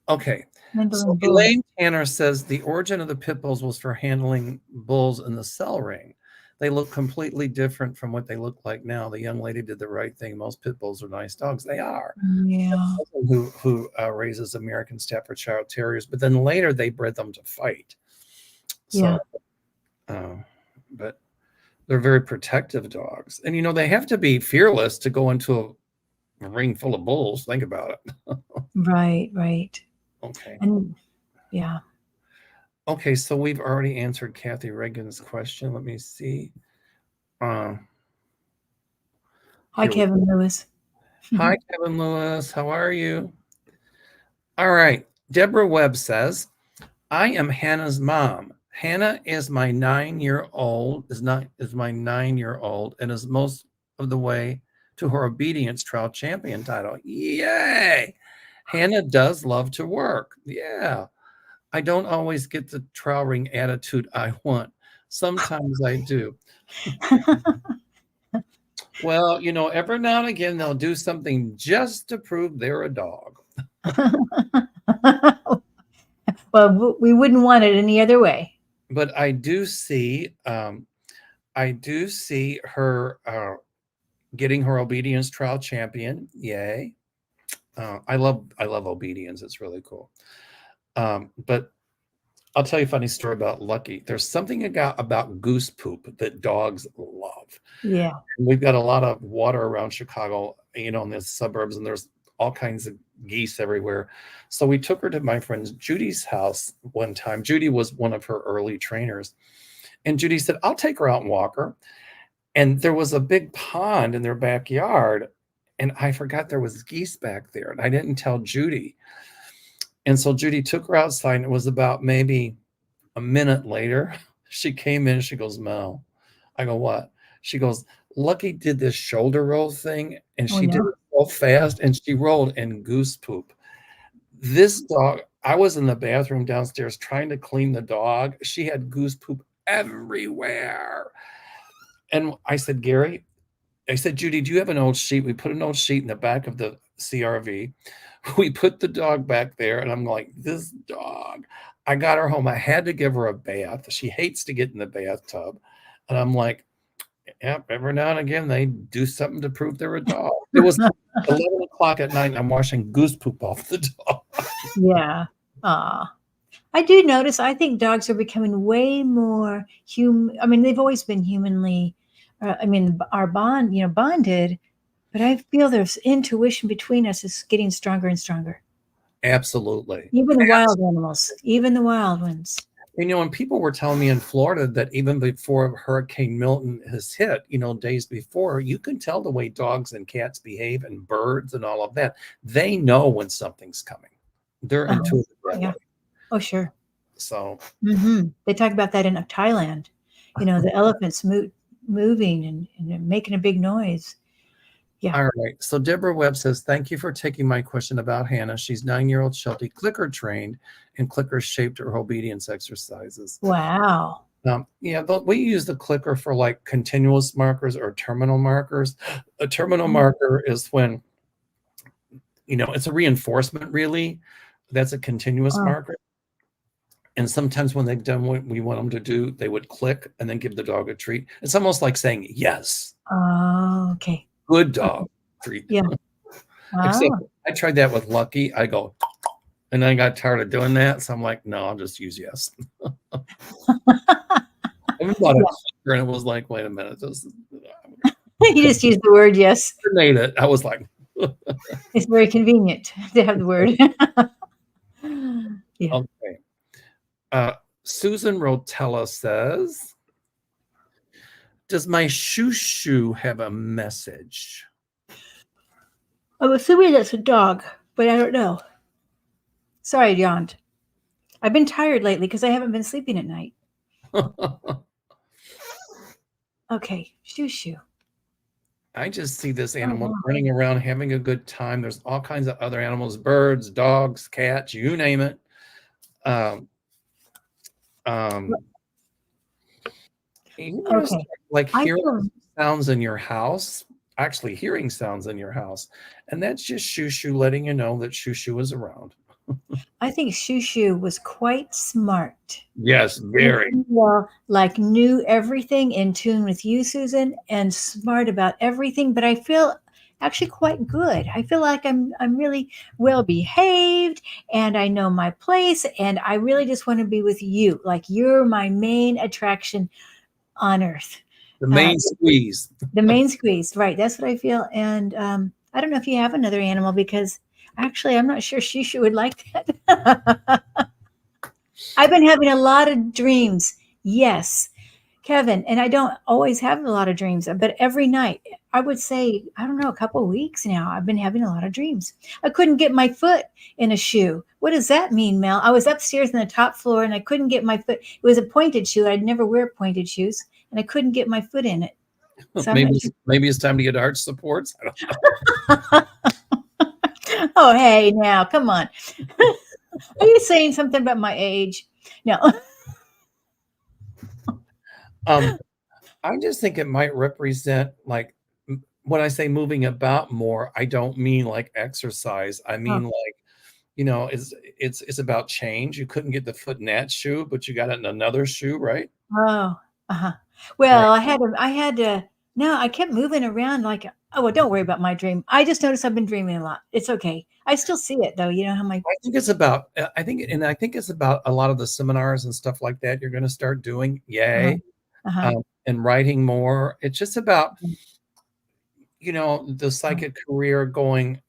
Okay. So
Handling bull.
Elaine Tanner says the origin of the pit bulls was for handling bulls in the cell ring. They look completely different from what they look like now. The young lady did the right thing. Most pit bulls are nice dogs. They are.
Yeah.
Who raises American Staffordshire Terriers, but then later they bred them to fight. So, but they're very protective dogs, and they have to be fearless to go into a ring full of bulls. Think about it.
Right. Right.
Okay.
And yeah.
Okay, so we've already answered Kathy Reagan's question. Let me see.
Hi,
Here we
Kevin Lewis.
Hi, Kevin Lewis. How are you? All right. Deborah Webb says, I am Hannah's mom. Hannah is my 9-year-old, is my 9-year-old, and is most of the way to her obedience trial champion title. Yay! Hannah does love to work. Yeah. I don't always get the trial ring attitude I want. Sometimes I do. Well, every now and again they'll do something just to prove they're a dog.
Well, we wouldn't want it any other way.
But I do see her getting her obedience trial champion. Yay! I love obedience. It's really cool. But I'll tell you a funny story about Lucky. There's something about goose poop that dogs love.
Yeah.
We've got a lot of water around Chicago, in the suburbs, and there's all kinds of geese everywhere. So we took her to my friend Judy's house one time. Judy was one of her early trainers. And Judy said, I'll take her out and walk her. And there was a big pond in their backyard. And I forgot there was geese back there. And I didn't tell Judy. And so Judy took her outside. And it was about maybe a minute later. She came in. She goes, Mel. I go, what? She goes, Lucky did this shoulder roll thing. And she did it so fast. And she rolled in goose poop. This dog, I was in the bathroom downstairs trying to clean the dog. She had goose poop everywhere. And I said, Gary, I said, Judy, do you have an old sheet? We put an old sheet in the back of the CRV. We put the dog back there. And I'm like, this dog, I got her home. I had to give her a bath. She hates to get in the bathtub. And I'm like, yep, every now and again, they do something to prove they're a dog. It was 11 o'clock at night, and I'm washing goose poop off the dog.
Yeah. I do notice, I think dogs are becoming way more human. I mean, they've always been humanly, our bonded, but I feel there's intuition between us is getting stronger and stronger.
Absolutely.
Even the wild animals, even the wild ones.
And people were telling me in Florida that even before Hurricane Milton has hit, days before, you can tell the way dogs and cats behave and birds and all of that. They know when something's coming. They're intuitive.
Yeah. Oh, sure.
So
they talk about that in Thailand. The elephants moving and making a big noise. Yeah.
All right. So Deborah Webb says, thank you for taking my question about Hannah. She's 9-year-old Sheltie, clicker trained, and clicker shaped her obedience exercises.
Wow.
We use the clicker for like continuous markers or terminal markers. A terminal marker is when, it's a reinforcement really. That's a continuous marker. And sometimes when they've done what we want them to do, they would click and then give the dog a treat. It's almost like saying yes.
Oh, okay.
Good dog treat.
Yeah.
Except I tried that with Lucky. I go, and I got tired of doing that. So I'm like, no, I'll just use yes. I bought a clicker and it was like, wait a minute.
You just used the word yes.
Made it. I was like,
it's very convenient to have the word. Yeah.
Okay. Susan Rotella says, does my shoo have a message?
I'm assuming that's a dog, but I don't know. Sorry, John. I've been tired lately because I haven't been sleeping at night. Okay, shoo.
I just see this animal running around having a good time. There's all kinds of other animals, birds, dogs, cats, you name it.
Okay.
Like hearing sounds in your house, actually hearing sounds in your house. And that's just shoo letting you know that shoo is around.
I think shoo was quite smart.
Yes, very.
Well, knew everything, in tune with you, Susan, and smart about everything. But I feel actually quite good. I feel like I'm really well behaved, and I know my place, and I really just want to be with you. Like you're my main attraction on earth.
The main squeeze.
The main squeeze, right? That's what I feel. And I don't know if you have another animal, because actually I'm not sure Shishu would like that. I've been having a lot of dreams. Yes, Kevin, and I don't always have a lot of dreams, but every night, I would say, I don't know, a couple of weeks now, I've been having a lot of dreams. I couldn't get my foot in a shoe. What does that mean, Mel? I was upstairs on the top floor and I couldn't get my foot. It was a pointed shoe. I'd never wear pointed shoes, and I couldn't get my foot in it. So
maybe it's time to get arch supports.
Oh, hey, now, come on. Are you saying something about my age? No.
I just think it might represent, like, when I say moving about more, I don't mean like exercise. I mean it's about change. You couldn't get the foot in that shoe, but you got it in another shoe, right?
Oh, well, right. I kept moving around don't worry about my dream. I just noticed I've been dreaming a lot. It's okay. I still see it though. You know how I
think it's about, I think it's about a lot of the seminars and stuff like that you're going to start doing. Yay. And writing more. It's just about, the psychic career going,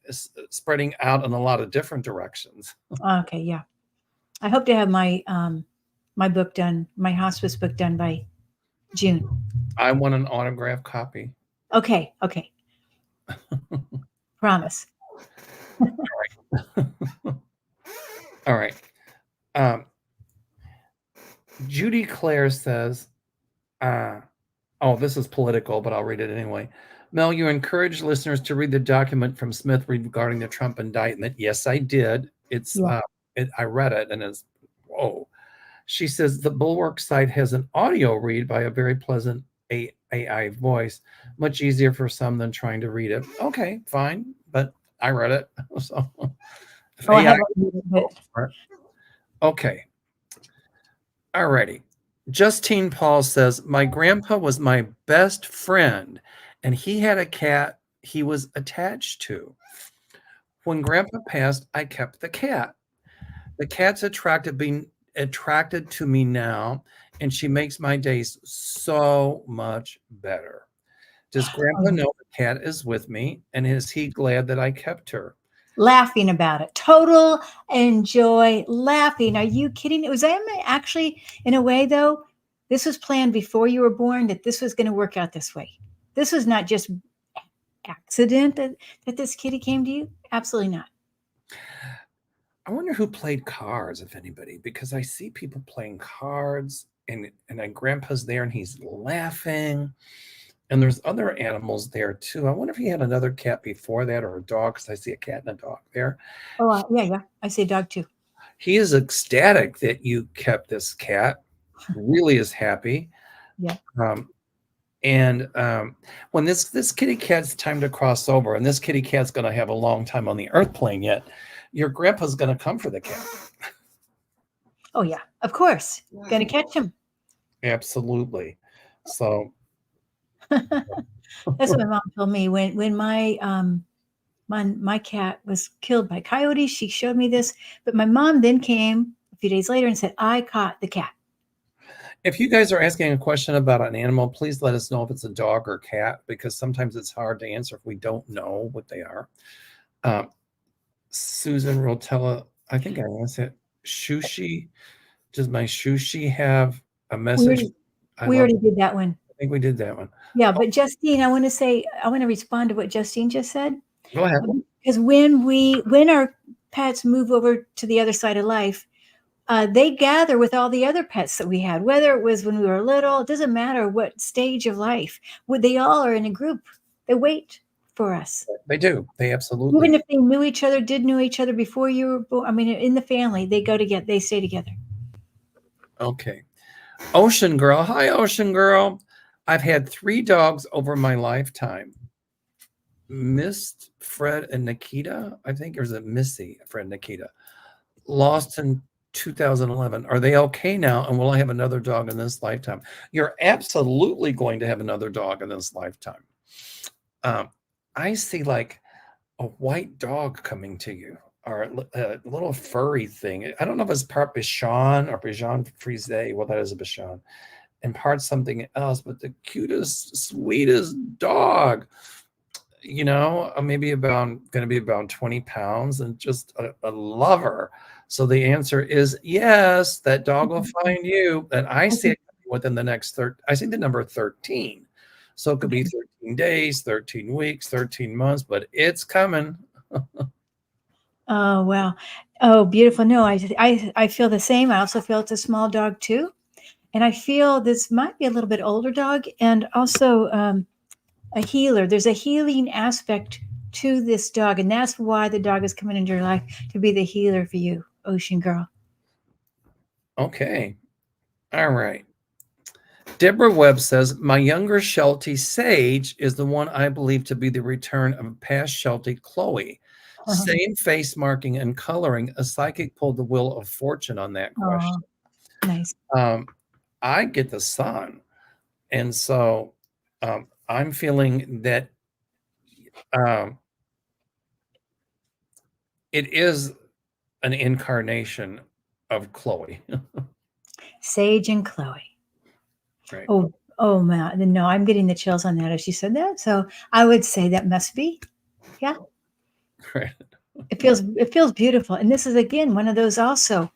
spreading out in a lot of different directions.
Okay, yeah. I hope to have my my book done, my hospice book done by June.
I want an autographed copy.
Okay, okay. Promise.
All right. Um, Judy Claire says, oh, this is political, but I'll read it anyway. Mel, you encouraged listeners to read the document from Smith regarding the Trump indictment. Yes, I did.
Yeah.
I read it, and it's, whoa. She says the Bulwark site has an audio read by a very pleasant AI voice, much easier for some than trying to read it. Okay, fine, but I read it. So if
I
AI,
haven't read it, but
okay. Alrighty. Justine Paul says, my grandpa was my best friend, and he had a cat he was attached to. When grandpa passed, I kept the cat. The cat's attracted to me now, and she makes my days so much better. Does grandpa know the cat is with me, and is he glad that I kept her?
laughing about it. Total enjoy laughing. Are you kidding? Was that actually, in a way, though, this was planned before you were born, that this was going to work out this way? This was not just accident that this kitty came to you? Absolutely not.
I wonder who played cards, if anybody, because I see people playing cards, and then grandpa's there and he's laughing. And there's other animals there too. I wonder if he had another cat before that, or a dog, because I see a cat and a dog there.
Oh, yeah. I say dog too.
He is ecstatic that you kept this cat. Really is happy.
Yeah.
When this kitty cat's time to cross over, and this kitty cat's going to have a long time on the earth plane yet, your grandpa's going to come for the cat.
Oh yeah, of course. Gonna catch him.
Absolutely. So
that's what my mom told me when my cat was killed by coyotes. She showed me this, but my mom then came a few days later and said, I caught the cat.
if you guys are asking a question about an animal, please let us know if it's a dog or cat, because sometimes it's hard to answer if we don't know what they are. Susan Rotella, I think I answered. Shushi, does my Shushi have a message?
We already did that one.
I think we did that one.
Yeah, but Justine, I want to respond to what Justine just said.
Go ahead.
Because when our pets move over to the other side of life, they gather with all the other pets that we had, whether it was when we were little, it doesn't matter what stage of life. They all are in a group. They wait for us.
They do. They absolutely.
Even if they knew each other, did know each other before you were born. I mean, in the family, they go together. They stay together.
Okay. Ocean Girl. Hi, Ocean Girl. I've had 3 dogs over my lifetime. Missed Fred and Nikita, I think, or is it Missy, Fred and Nikita? Lost in 2011. Are they okay now? And will I have another dog in this lifetime? You're absolutely going to have another dog in this lifetime. I see like a white dog coming to you, or a little furry thing. I don't know if it's part Bichon or Bichon Frise. Well, that is a Bichon, and part something else, but the cutest, sweetest dog. Maybe going to be about 20 pounds and just a lover. So the answer is yes, that dog will find you. And I see it within the next I see the number 13. So it could be 13 days, 13 weeks, 13 months, but it's coming.
Oh, wow. Oh, beautiful. No, I feel the same. I also feel it's a small dog too. And I feel this might be a little bit older dog, and also a healer. There's a healing aspect to this dog, and that's why the dog is coming into your life, to be the healer for you, Ocean Girl.
Okay. All right. Deborah Webb says, my younger Sheltie, Sage, is the one I believe to be the return of a past Sheltie, Chloe. Same face marking and coloring. A psychic pulled the wheel of fortune on that question.
Nice.
I get the sun. And so I'm feeling that it is an incarnation of Chloe.
Sage and Chloe.
Right.
Oh, Oh man, no, I'm getting the chills on that as you said that. So I would say that must be, yeah.
Right.
It feels beautiful. And this is again one of those also.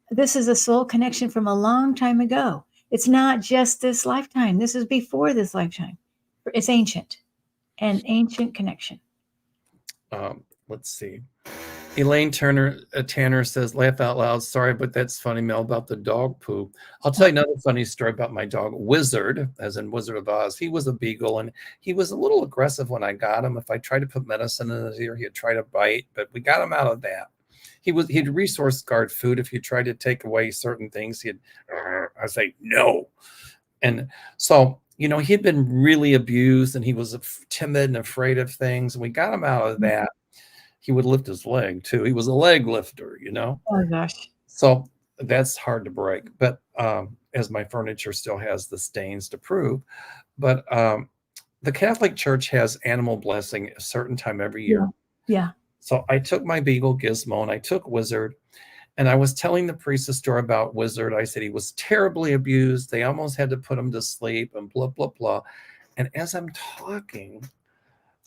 This is a soul connection from a long time ago. It's not just this lifetime. This is before this lifetime. It's ancient, an ancient connection.
Let's see. Elaine Tanner says, laugh out loud. Sorry, but that's funny, Mel, about the dog poop. I'll tell you another funny story about my dog, Wizard, as in Wizard of Oz. He was a beagle, and he was a little aggressive when I got him. If I tried to put medicine in his ear, he'd try to bite, but we got him out of that. He'd resource guard food. If you tried to take away certain things, I'd say no. And so, he'd been really abused, and he was timid and afraid of things. And we got him out of that. He would lift his leg too. He was a leg lifter,
Oh gosh.
So that's hard to break. But as my furniture still has the stains to prove. But the Catholic Church has animal blessing a certain time every year.
Yeah.
So I took my beagle Gizmo and I took Wizard, and I was telling the priest a story about Wizard. I said he was terribly abused. They almost had to put him to sleep and blah, blah, blah. And as I'm talking,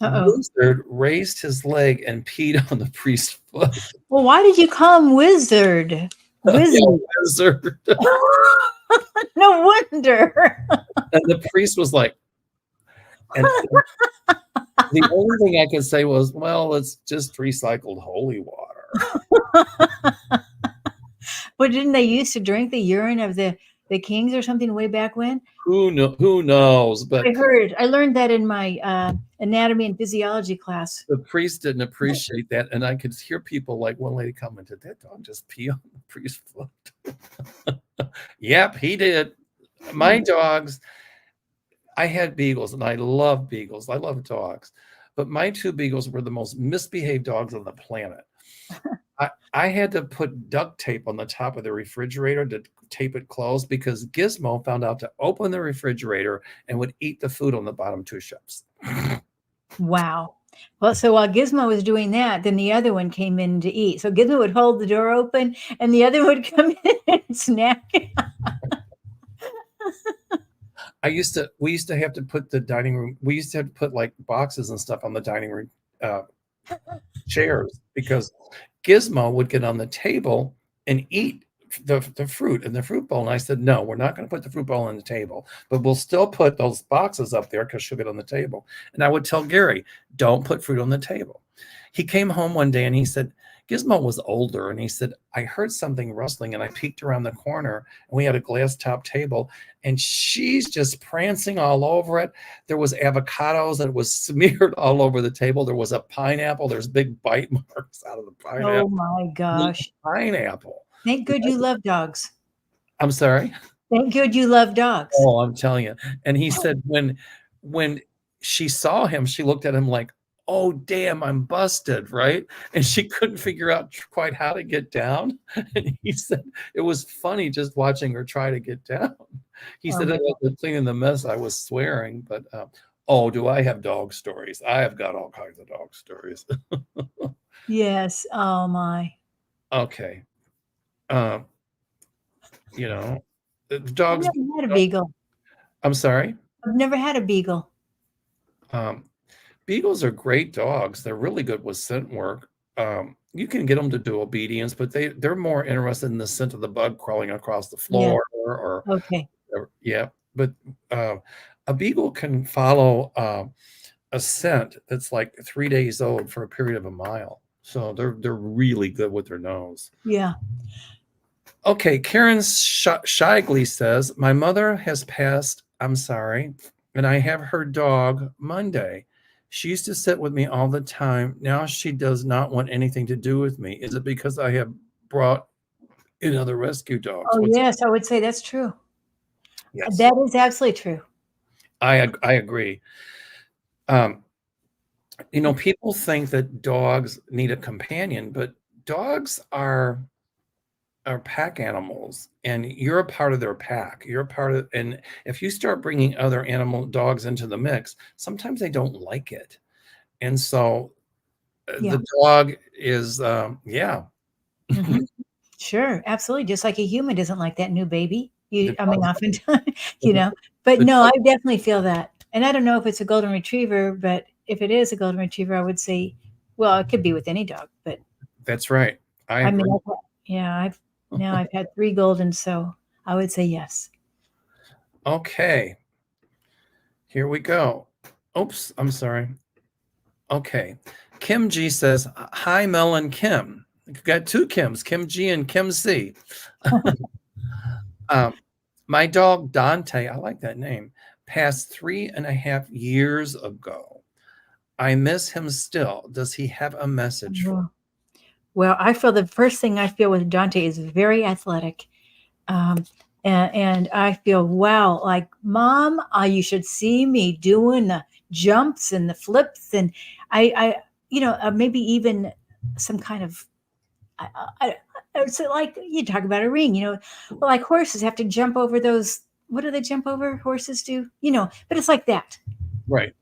Wizard raised his leg and peed on the priest's foot.
Well, why did you call him Wizard?
Wizard.
No wonder.
And the priest was like, and the only thing I could say was, well, it's just recycled holy water.
But didn't they used to drink the urine of the kings or something way back when?
Who knows? But
I learned that in my anatomy and physiology class.
The priest didn't appreciate that, and I could hear people like one lady commented, "That dog just pee on the priest's foot." Yep, he did. My dogs, I had beagles, and I love beagles. I love dogs, but my two beagles were the most misbehaved dogs on the planet. I had to put duct tape on the top of the refrigerator to tape it closed because Gizmo found out to open the refrigerator and would eat the food on the bottom two shelves.
Wow. Well, so while Gizmo was doing that, then the other one came in to eat. So Gizmo would hold the door open and the other would come in and snack.
We used to have to put the dining room, we used to have to put like boxes and stuff on the dining room chairs because Gizmo would get on the table and eat the fruit in the fruit bowl. And I said, no, we're not going to put the fruit bowl on the table, but we'll still put those boxes up there because she'll get on the table. And I would tell Gary, don't put fruit on the table. He came home one day and he said, Gizmo was older. And he said, I heard something rustling and I peeked around the corner and we had a glass top table and she's just prancing all over it. There was avocados and it was smeared all over the table. There was a pineapple. There's big bite marks out of the pineapple.
Oh my gosh.
Pineapple.
Thank good you love dogs.
I'm sorry?
Thank good you love dogs.
Oh, I'm telling you. And he said when she saw him, she looked at him like, oh, damn, I'm busted, right? And she couldn't figure out quite how to get down. And he said it was funny just watching her try to get down. He said, I was cleaning the mess, I was swearing, but do I have dog stories? I have got all kinds of dog stories.
Yes. Oh my.
Okay. Dogs.
I've never had a beagle.
I'm sorry?
I've never had a beagle.
Beagles are great dogs. They're really good with scent work. You can get them to do obedience, but they're more interested in the scent of the bug crawling across the floor. But a beagle can follow a scent that's like 3 days old for a period of a mile. So they're really good with their nose.
Yeah.
Okay, Karen Shigley says, my mother has passed, I'm sorry, and I have her dog Monday. She used to sit with me all the time. Now she does not want anything to do with me. Is it because I have brought in other rescue dogs?
Oh, yes, I would say that's true.
Yes.
That is absolutely true.
I agree. People think that dogs need a companion, but dogs are pack animals, and you're a part of their pack. You're a part of, and if you start bringing other dogs into the mix, sometimes they don't like it. And so the dog is,
Mm-hmm. Sure, absolutely. Just like a human doesn't like that new baby.
The
I mean,
dogs-
oftentimes,
the-
but
the
no, I
dogs-
definitely feel that. And I don't know if it's a golden retriever, but if it is a golden retriever, I would say, well, it could be with any dog, but
That's right. I
I mean,
agree.
I've had 3 golden, so I would say yes.
Okay, here we go. Oops, I'm sorry. Okay. Kim G says, hi, Mel and Kim. You've got 2 Kims, Kim G and Kim C. My dog Dante, I like that name, passed 3.5 years ago. I miss him still. Does he have a message for me?
Well, I feel the first thing I feel with Dante is very athletic. Um, and I feel, wow, like, Mom, you should see me doing the jumps and the flips. And maybe even some kind of, it's like you talk about a ring, like horses have to jump over those. What do they jump over? Horses do, but it's like that.
Right.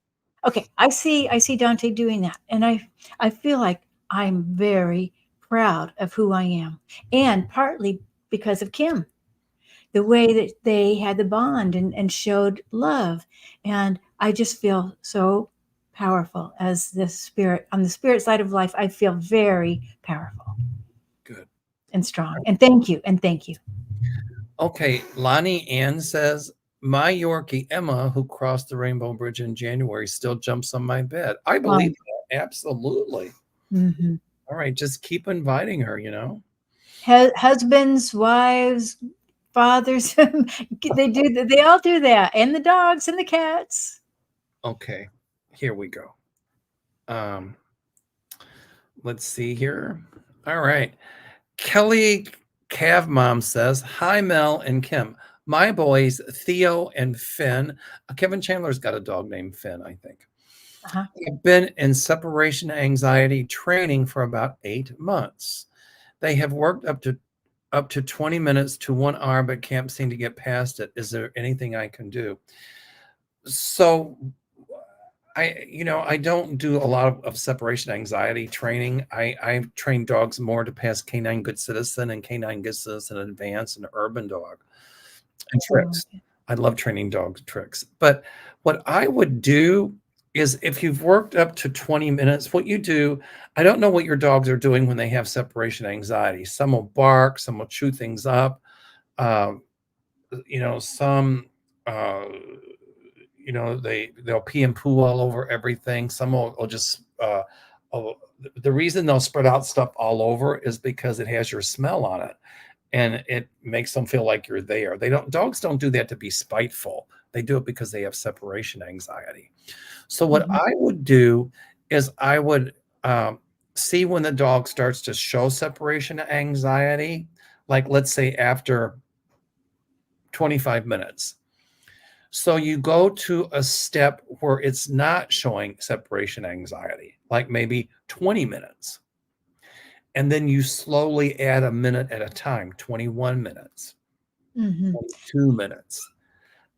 Okay. I see Dante doing that. And I feel like I'm very proud of who I am, and partly because of Kim, the way that they had the bond and showed love. And I just feel so powerful as the spirit. On the spirit side of life, I feel very powerful.
Good.
And strong. And thank you. And thank you.
Okay. Lonnie Ann says, my Yorkie Emma, who crossed the Rainbow Bridge in January, still jumps on my bed. I believe that. Absolutely.
Mm-hmm.
All right. Just keep inviting her,
Husbands, wives, fathers, they all do that. And the dogs and the cats.
Okay. Here we go. Let's see here. All right. Kelly Cav Mom says, hi, Mel and Kim. My boys, Theo and Finn. Kevin Chandler's got a dog named Finn, I think.
Uh-huh.
Have been in separation anxiety training for about 8 months. They have worked up to 20 minutes to 1 hour, but can't seem to get past it. Is there anything I can do? So I don't do a lot of separation anxiety training. I train dogs more to pass Canine Good Citizen and Canine Good Citizen Advanced and Urban Dog and tricks. I love training dogs tricks. But what I would do is, if you've worked up to 20 minutes, what you do, I don't know what your dogs are doing when they have separation anxiety. Some will bark, some will chew things up. Some they'll pee and poo all over everything. Some will just the reason they'll spread out stuff all over is because it has your smell on it, and it makes them feel like you're there. Dogs don't do that to be spiteful. They do it because they have separation anxiety. So what I would do is I would see when the dog starts to show separation anxiety, like let's say after 25 minutes. So you go to a step where it's not showing separation anxiety, like maybe 20 minutes. And then you slowly add a minute at a time, 21 minutes, 22 minutes.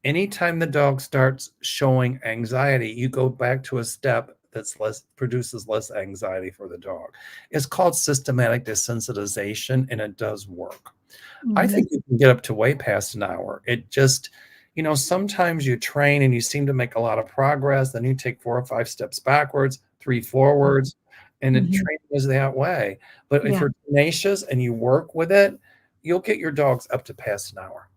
Anytime the dog starts showing anxiety, you go back to a step that's produces less anxiety for the dog. It's called systematic desensitization, and it does work. I think you can get up to way past an hour. It just, sometimes you train and you seem to make a lot of progress. Then you take 4 or 5 steps backwards, 3 forwards, and the training is that way. But if you're tenacious and you work with it, you'll get your dogs up to past an hour.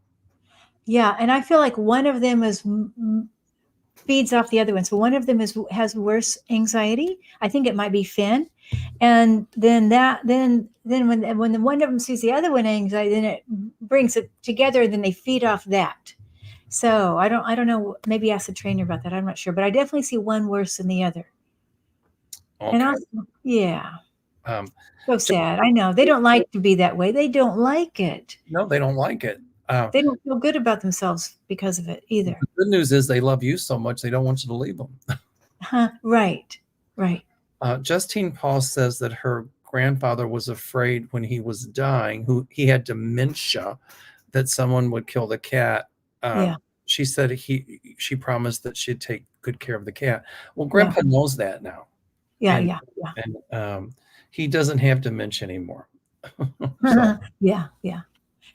Yeah, and I feel like one of them feeds off the other one. So one of them has worse anxiety. I think it might be Finn, and then when the one of them sees the other one anxiety, then it brings it together, and then they feed off that. So I don't know. Maybe ask the trainer about that. I'm not sure, but I definitely see one worse than the other.
Okay.
And also, yeah. So sad. I know they don't like to be that way. They don't like it.
No, they don't like it.
They don't feel good about themselves because of it either.
The good news is they love you so much they don't want you to leave them.
Right.
Justine Paul says that her grandfather was afraid when he was dying, he had dementia, that someone would kill the cat. She said she promised that she'd take good care of the cat. Well, Grandpa knows that now.
Yeah.
And he doesn't have dementia anymore.
Yeah.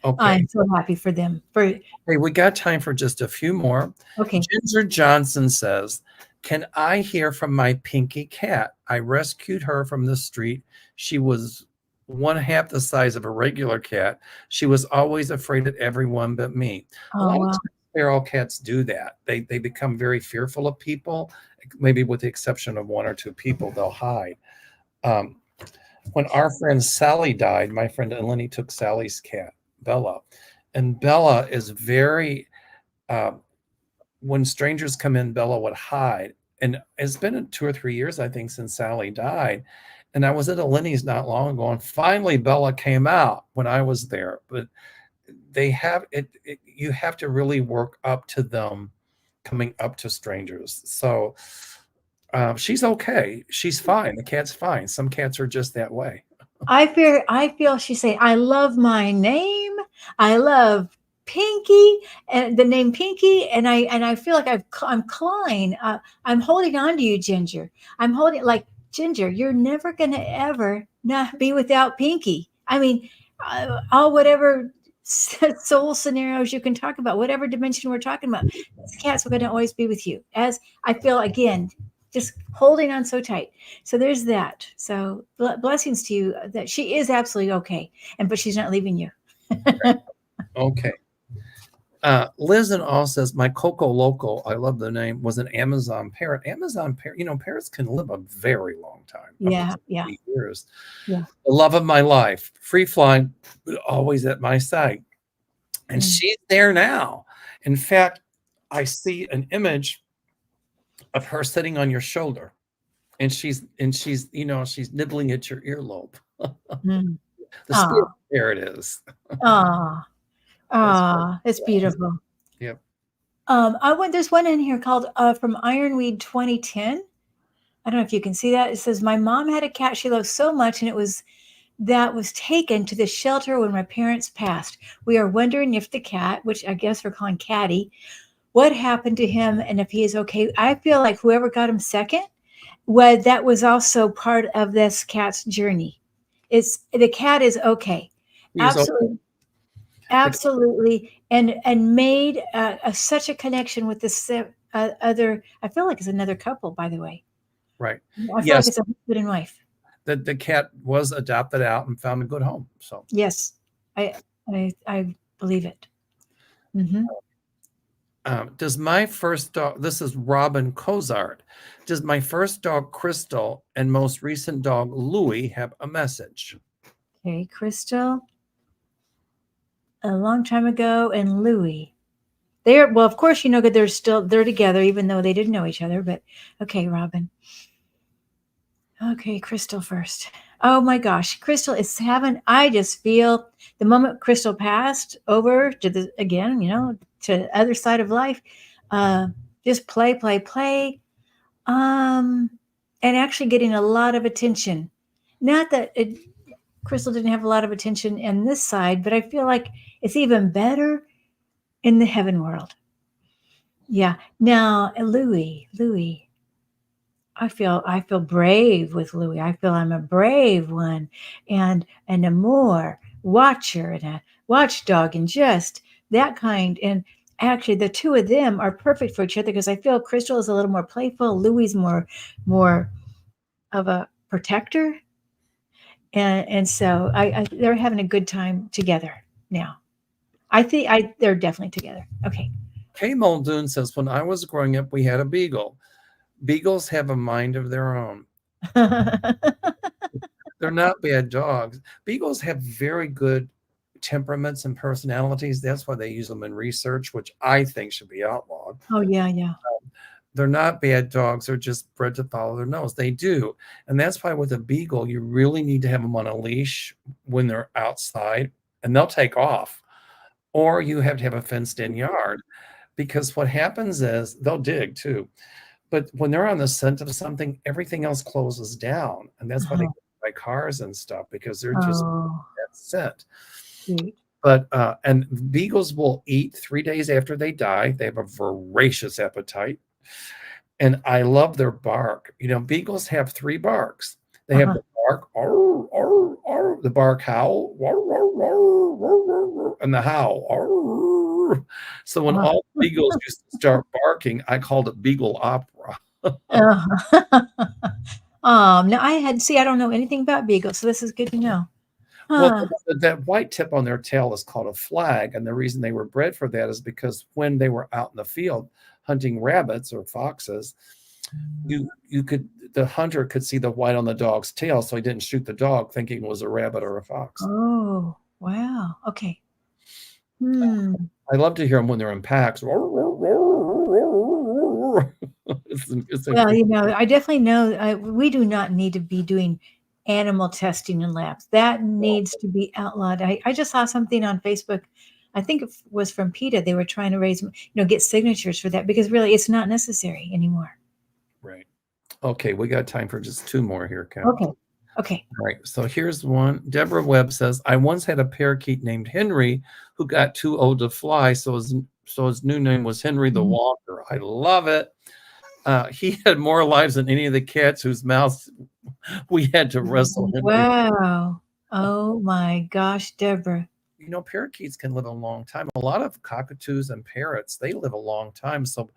Okay.
I'm so happy for them. For
Hey, we got time for just a few more.
okay.
Ginger Johnson says, "Can I hear from my Pinky cat? I rescued her from the street. She was one half the size of a regular cat. She was always afraid of everyone but me." A
Oh
lot of
wow.
times feral cats do that. They become very fearful of people. Maybe with the exception of one or two people, they'll hide. Um, when our friend Sally died, my friend Eleni took Sally's cat, Bella. And Bella is very, uh, when strangers come in, Bella would hide. And it's been 2 or 3 years, I think, since Sally died. And I was at Eleni's not long ago, and finally Bella came out when I was there. But they have you have to really work up to them coming up to strangers. So she's okay. She's fine. The cat's fine. Some cats are just that way.
I feel she's saying, I love my name. I love Pinky and the name Pinky. And I feel like I'm clawing. I'm holding on to you, Ginger. I'm holding like Ginger, you're never going to ever not be without Pinky. I mean, all whatever soul scenarios you can talk about, whatever dimension we're talking about, these cats are going to always be with you. As I feel again, just holding on so tight. So there's that. So blessings to you that she is absolutely okay, but she's not leaving you.
Okay. Liz and all says, my Coco Loco, I love the name, was an Amazon parrot. Amazon parrot, parrots can live a very long time, up to
Yeah, yeah,
20 years.
yeah.
The love of my life, free flying, but always at my side. And
Mm.
she's there now. In fact, I see an image of her sitting on your shoulder, and she's she's nibbling at your earlobe.
Mm.
The spirit
Oh,
parrot is.
oh,
That's
oh, it's beautiful.
Yep.
There's one in here called from Ironweed 2010. I don't know if you can see that. It says, my mom had a cat she loved so much, and it was taken to the shelter when my parents passed. We are wondering if the cat, which I guess we're calling Caddy, what happened to him and if he is okay. I feel like whoever got him second, that was also part of this cat's journey. It's the cat is okay.
He's
Absolutely. Absolutely. And made such a connection with this other, I feel like it's another couple, by the way.
right.
I feel like
Yes,
it's a husband and wife.
the cat was adopted out and found a good home. So
Yes. I believe it. Mm-hmm.
does my first dog, this is Robin Cozart, does my first dog Crystal and most recent dog Louie have a message?
Okay, Crystal, a long time ago, and Louie. Well, of course, they're together, even though they didn't know each other. But okay, Robin. Okay, Crystal first. Oh my gosh, Crystal is having. I just feel the moment Crystal passed over to to the other side of life. Just play. Um, and actually getting a lot of attention. Not that Crystal didn't have a lot of attention in this side, but I feel like it's even better in the heaven world. Yeah. Now, Louie, I feel brave with Louie. I feel I'm a brave one and a more watcher and a watchdog and just that kind. And actually the two of them are perfect for each other because I feel Crystal is a little more playful. Louie's more of a protector. And so they're having a good time together now. I think they're definitely together. Okay.
Kay Muldoon says, when I was growing up, we had a beagle. Beagles have a mind of their own. They're not bad dogs. Beagles have very good temperaments and personalities. That's why they use them in research, which I think should be outlawed.
Oh yeah, yeah.
They're not bad dogs. They're just bred to follow their nose. They do. And that's why with a beagle, you really need to have them on a leash when they're outside, and they'll take off. Or you have to have a fenced in yard, because what happens is they'll dig too. But when they're on the scent of something, everything else closes down. And that's why they buy cars and stuff, because they're just that scent.
Cute.
But and beagles will eat 3 days after they die. They have a voracious appetite. And I love their bark. Beagles have 3 barks. They have the bark, "Arr, arr, arr," the bark howl, "Arr, arr, arr, arr, arr, arr," and the howl. "Arr." So when
Uh,
all beagles used to start barking, I called it beagle opera.
uh, no, I don't know anything about beagles, so this is good to know.
Well,
Huh.
that white tip on their tail is called a flag, and the reason they were bred for that is because when they were out in the field hunting rabbits or foxes, you could the hunter could see the white on the dog's tail, so he didn't shoot the dog thinking it was a rabbit or a fox.
Oh, wow. Okay. Hmm.
I love to hear them when they're in packs. It's
Well, I definitely know we do not need to be doing animal testing in labs. That needs to be outlawed. I just saw something on Facebook. I think it was from PETA. They were trying to get signatures for that because really it's not necessary anymore.
right. Okay, we got time for just two more here, Kim.
Okay. Okay.
All right, so here's one. Deborah Webb says, I once had a parakeet named Henry who got too old to fly, so his new name was Henry the
Mhm.
Walker. I love it. He had more lives than any of the cats whose mouths we had to wrestle Henry.
Wow. Oh my gosh, Deborah.
Parakeets can live a long time. A lot of cockatoos and parrots, they live a long time. So,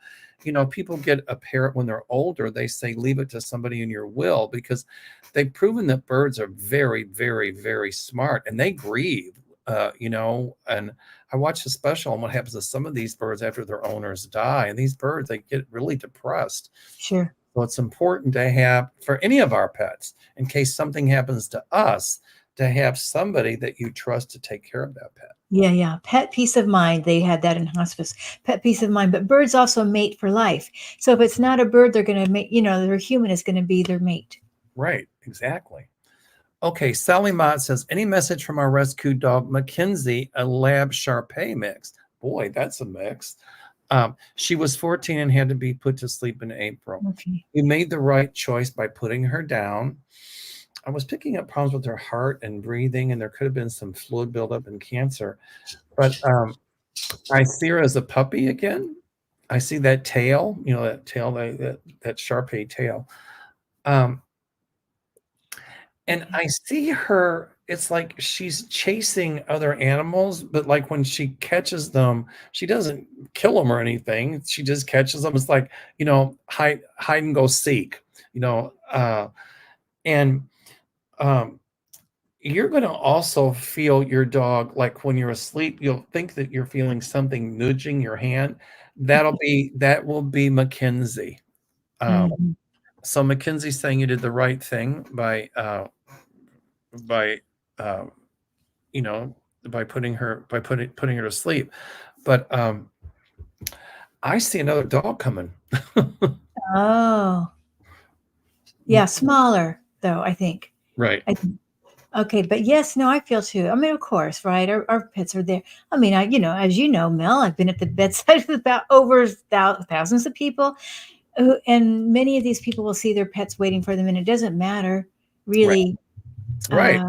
people get a parrot when they're older. They say leave it to somebody in your will because they've proven that birds are very, very, very smart and they grieve. And I watched a special on what happens to some of these birds after their owners die. And these birds, they get really depressed.
Sure.
So it's important to have for any of our pets, in case something happens to us, to have somebody that you trust to take care of that pet.
Yeah, yeah. Pet peace of mind. They had that in hospice. Pet peace of mind. But birds also mate for life. So if it's not a bird, they're going to mate, their human is going to be their mate.
Right, exactly. Okay, Sally Mott says, any message from our rescue dog, Mackenzie, a lab Shar-Pei mix? Boy, that's a mix. She was 14 and had to be put to sleep in April.
Okay.
We made the right choice by putting her down. I was picking up problems with her heart and breathing, and there could have been some fluid buildup and cancer. But I see her as a puppy again. I see that tail, that tail, that Shar-Pei tail. And I see her, it's like she's chasing other animals, but like when she catches them, she doesn't kill them or anything. She just catches them. It's like, hide and go seek, and you're going to also feel your dog, like when you're asleep, you'll think that you're feeling something nudging your hand. That will be Mackenzie.
Mhm.
So Mackenzie's saying you did the right thing by putting her to sleep. But I see another dog coming.
Oh, yeah. Smaller, though, I think.
Right.
Okay, but yes, no, I feel too. I mean, of course, right? Our pets are there. I mean, as you know, Mel, I've been at the bedside of about over thousands of people, and many of these people will see their pets waiting for them, and it doesn't matter really
Right.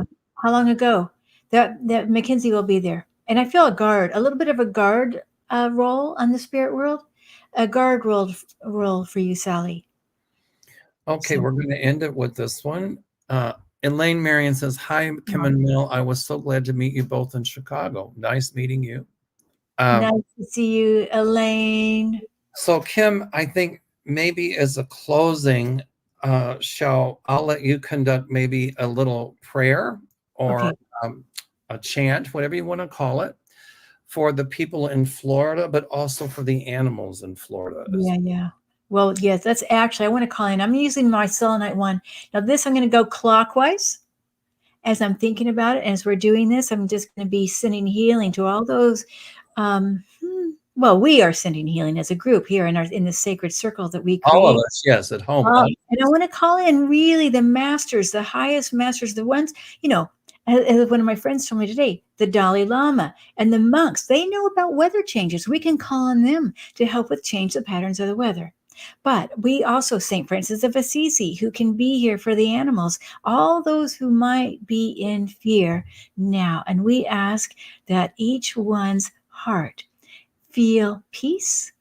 how long ago that Mackenzie will be there. And I feel a little bit of a guard role on the spirit world, a guard role for you, Sally.
Okay,
So
we're going to end it with this one. Elaine Marion says, hi, Kim and Mel. I was so glad to meet you both in Chicago. Nice meeting you.
nice to see you, Elaine.
So, Kim, I think maybe as a closing, I'll let you conduct maybe a little prayer or
Okay.
a chant, whatever you want to call it, for the people in Florida, but also for the animals in Florida.
Yeah, yeah. Well, yes, that's actually, I want to call in. I'm using my selenite one. Now, this, I'm going to go clockwise as I'm thinking about it. As we're doing this, I'm just going to be sending healing to all those. Well, we are sending healing as a group here in the sacred circle that we create.
All of us, yes, at home.
And I want to call in really the masters, the highest masters, the ones, as one of my friends told me today, the Dalai Lama and the monks, they know about weather changes. We can call on them to help with change the patterns of the weather. But we also, St. Francis of Assisi, who can be here for the animals, all those who might be in fear now. And we ask that each one's heart feel peace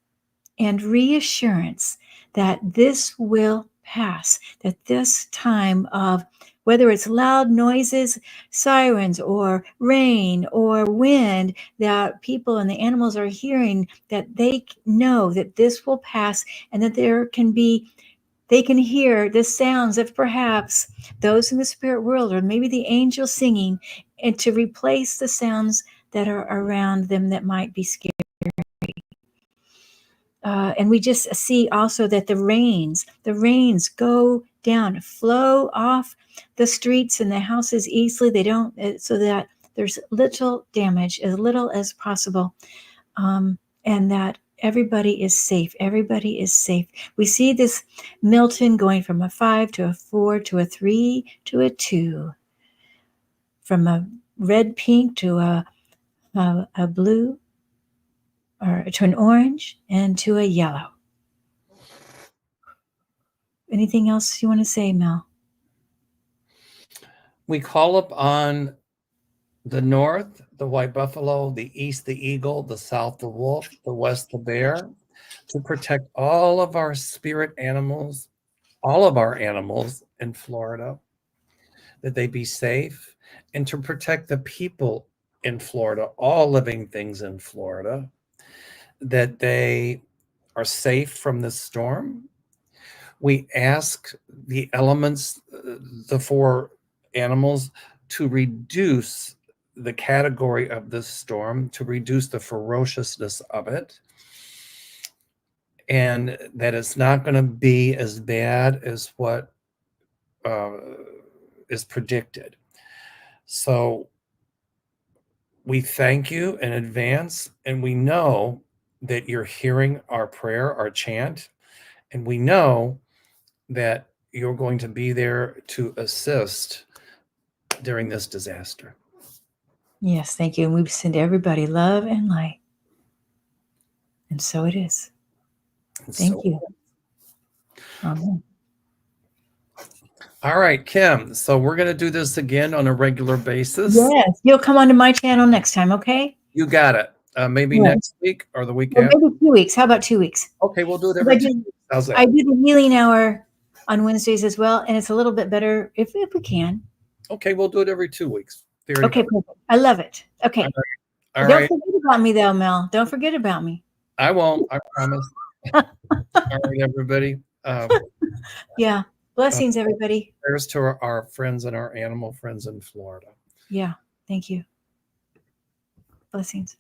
and reassurance that this will pass, that this time of whether it's loud noises, sirens, or rain or wind that people and the animals are hearing, that they know that this will pass, and that they can hear the sounds of perhaps those in the spirit world, or maybe the angels singing, and to replace the sounds that are around them that might be scary. And we just see also that the rains go down, flow off the streets and the houses easily. They don't, so that there's little damage, as little as possible, and that everybody is safe. Everybody is safe. We see this Milton going from a 5 to a 4 to a 3 to a 2, from a red pink to a blue, or to an orange, and to a yellow. Anything else you want to say, Mel?
We call upon the north, the white buffalo, the east, the eagle, the south, the wolf, the west, the bear, to protect all of our spirit animals, all of our animals in Florida, that they be safe, and to protect the people in Florida, all living things in Florida, that they are safe from the storm. We ask the elements, the 4 animals, to reduce the category of this storm, to reduce the ferociousness of it, and that it's not going to be as bad as what is predicted. So we thank you in advance, and we know that you're hearing our prayer, our chant, and we know that you're going to be there to assist during this disaster.
Yes, thank you. And we send everybody love and light. And so it is. Thank you. Amen.
All right, Kim. So we're going to do this again on a regular basis.
Yes, you'll come onto my channel next time, okay?
You got it. Maybe
Yes.
next week or the week
Well,
after.
maybe 2 weeks. How about 2 weeks?
Okay, we'll do it every 2 weeks. How's that?
I do the healing hour on Wednesdays as well, and it's a little bit better if we can.
Okay, we'll do it every 2 weeks. Fair
Okay,
enough.
perfect. I love it. Okay.
All
Don't
right.
forget about me, though, Mel. Don't forget about me.
I won't. I promise. All right, everybody.
Yeah. Blessings, everybody.
Prayers to our friends and our animal friends in Florida.
Yeah. Thank you. Blessings.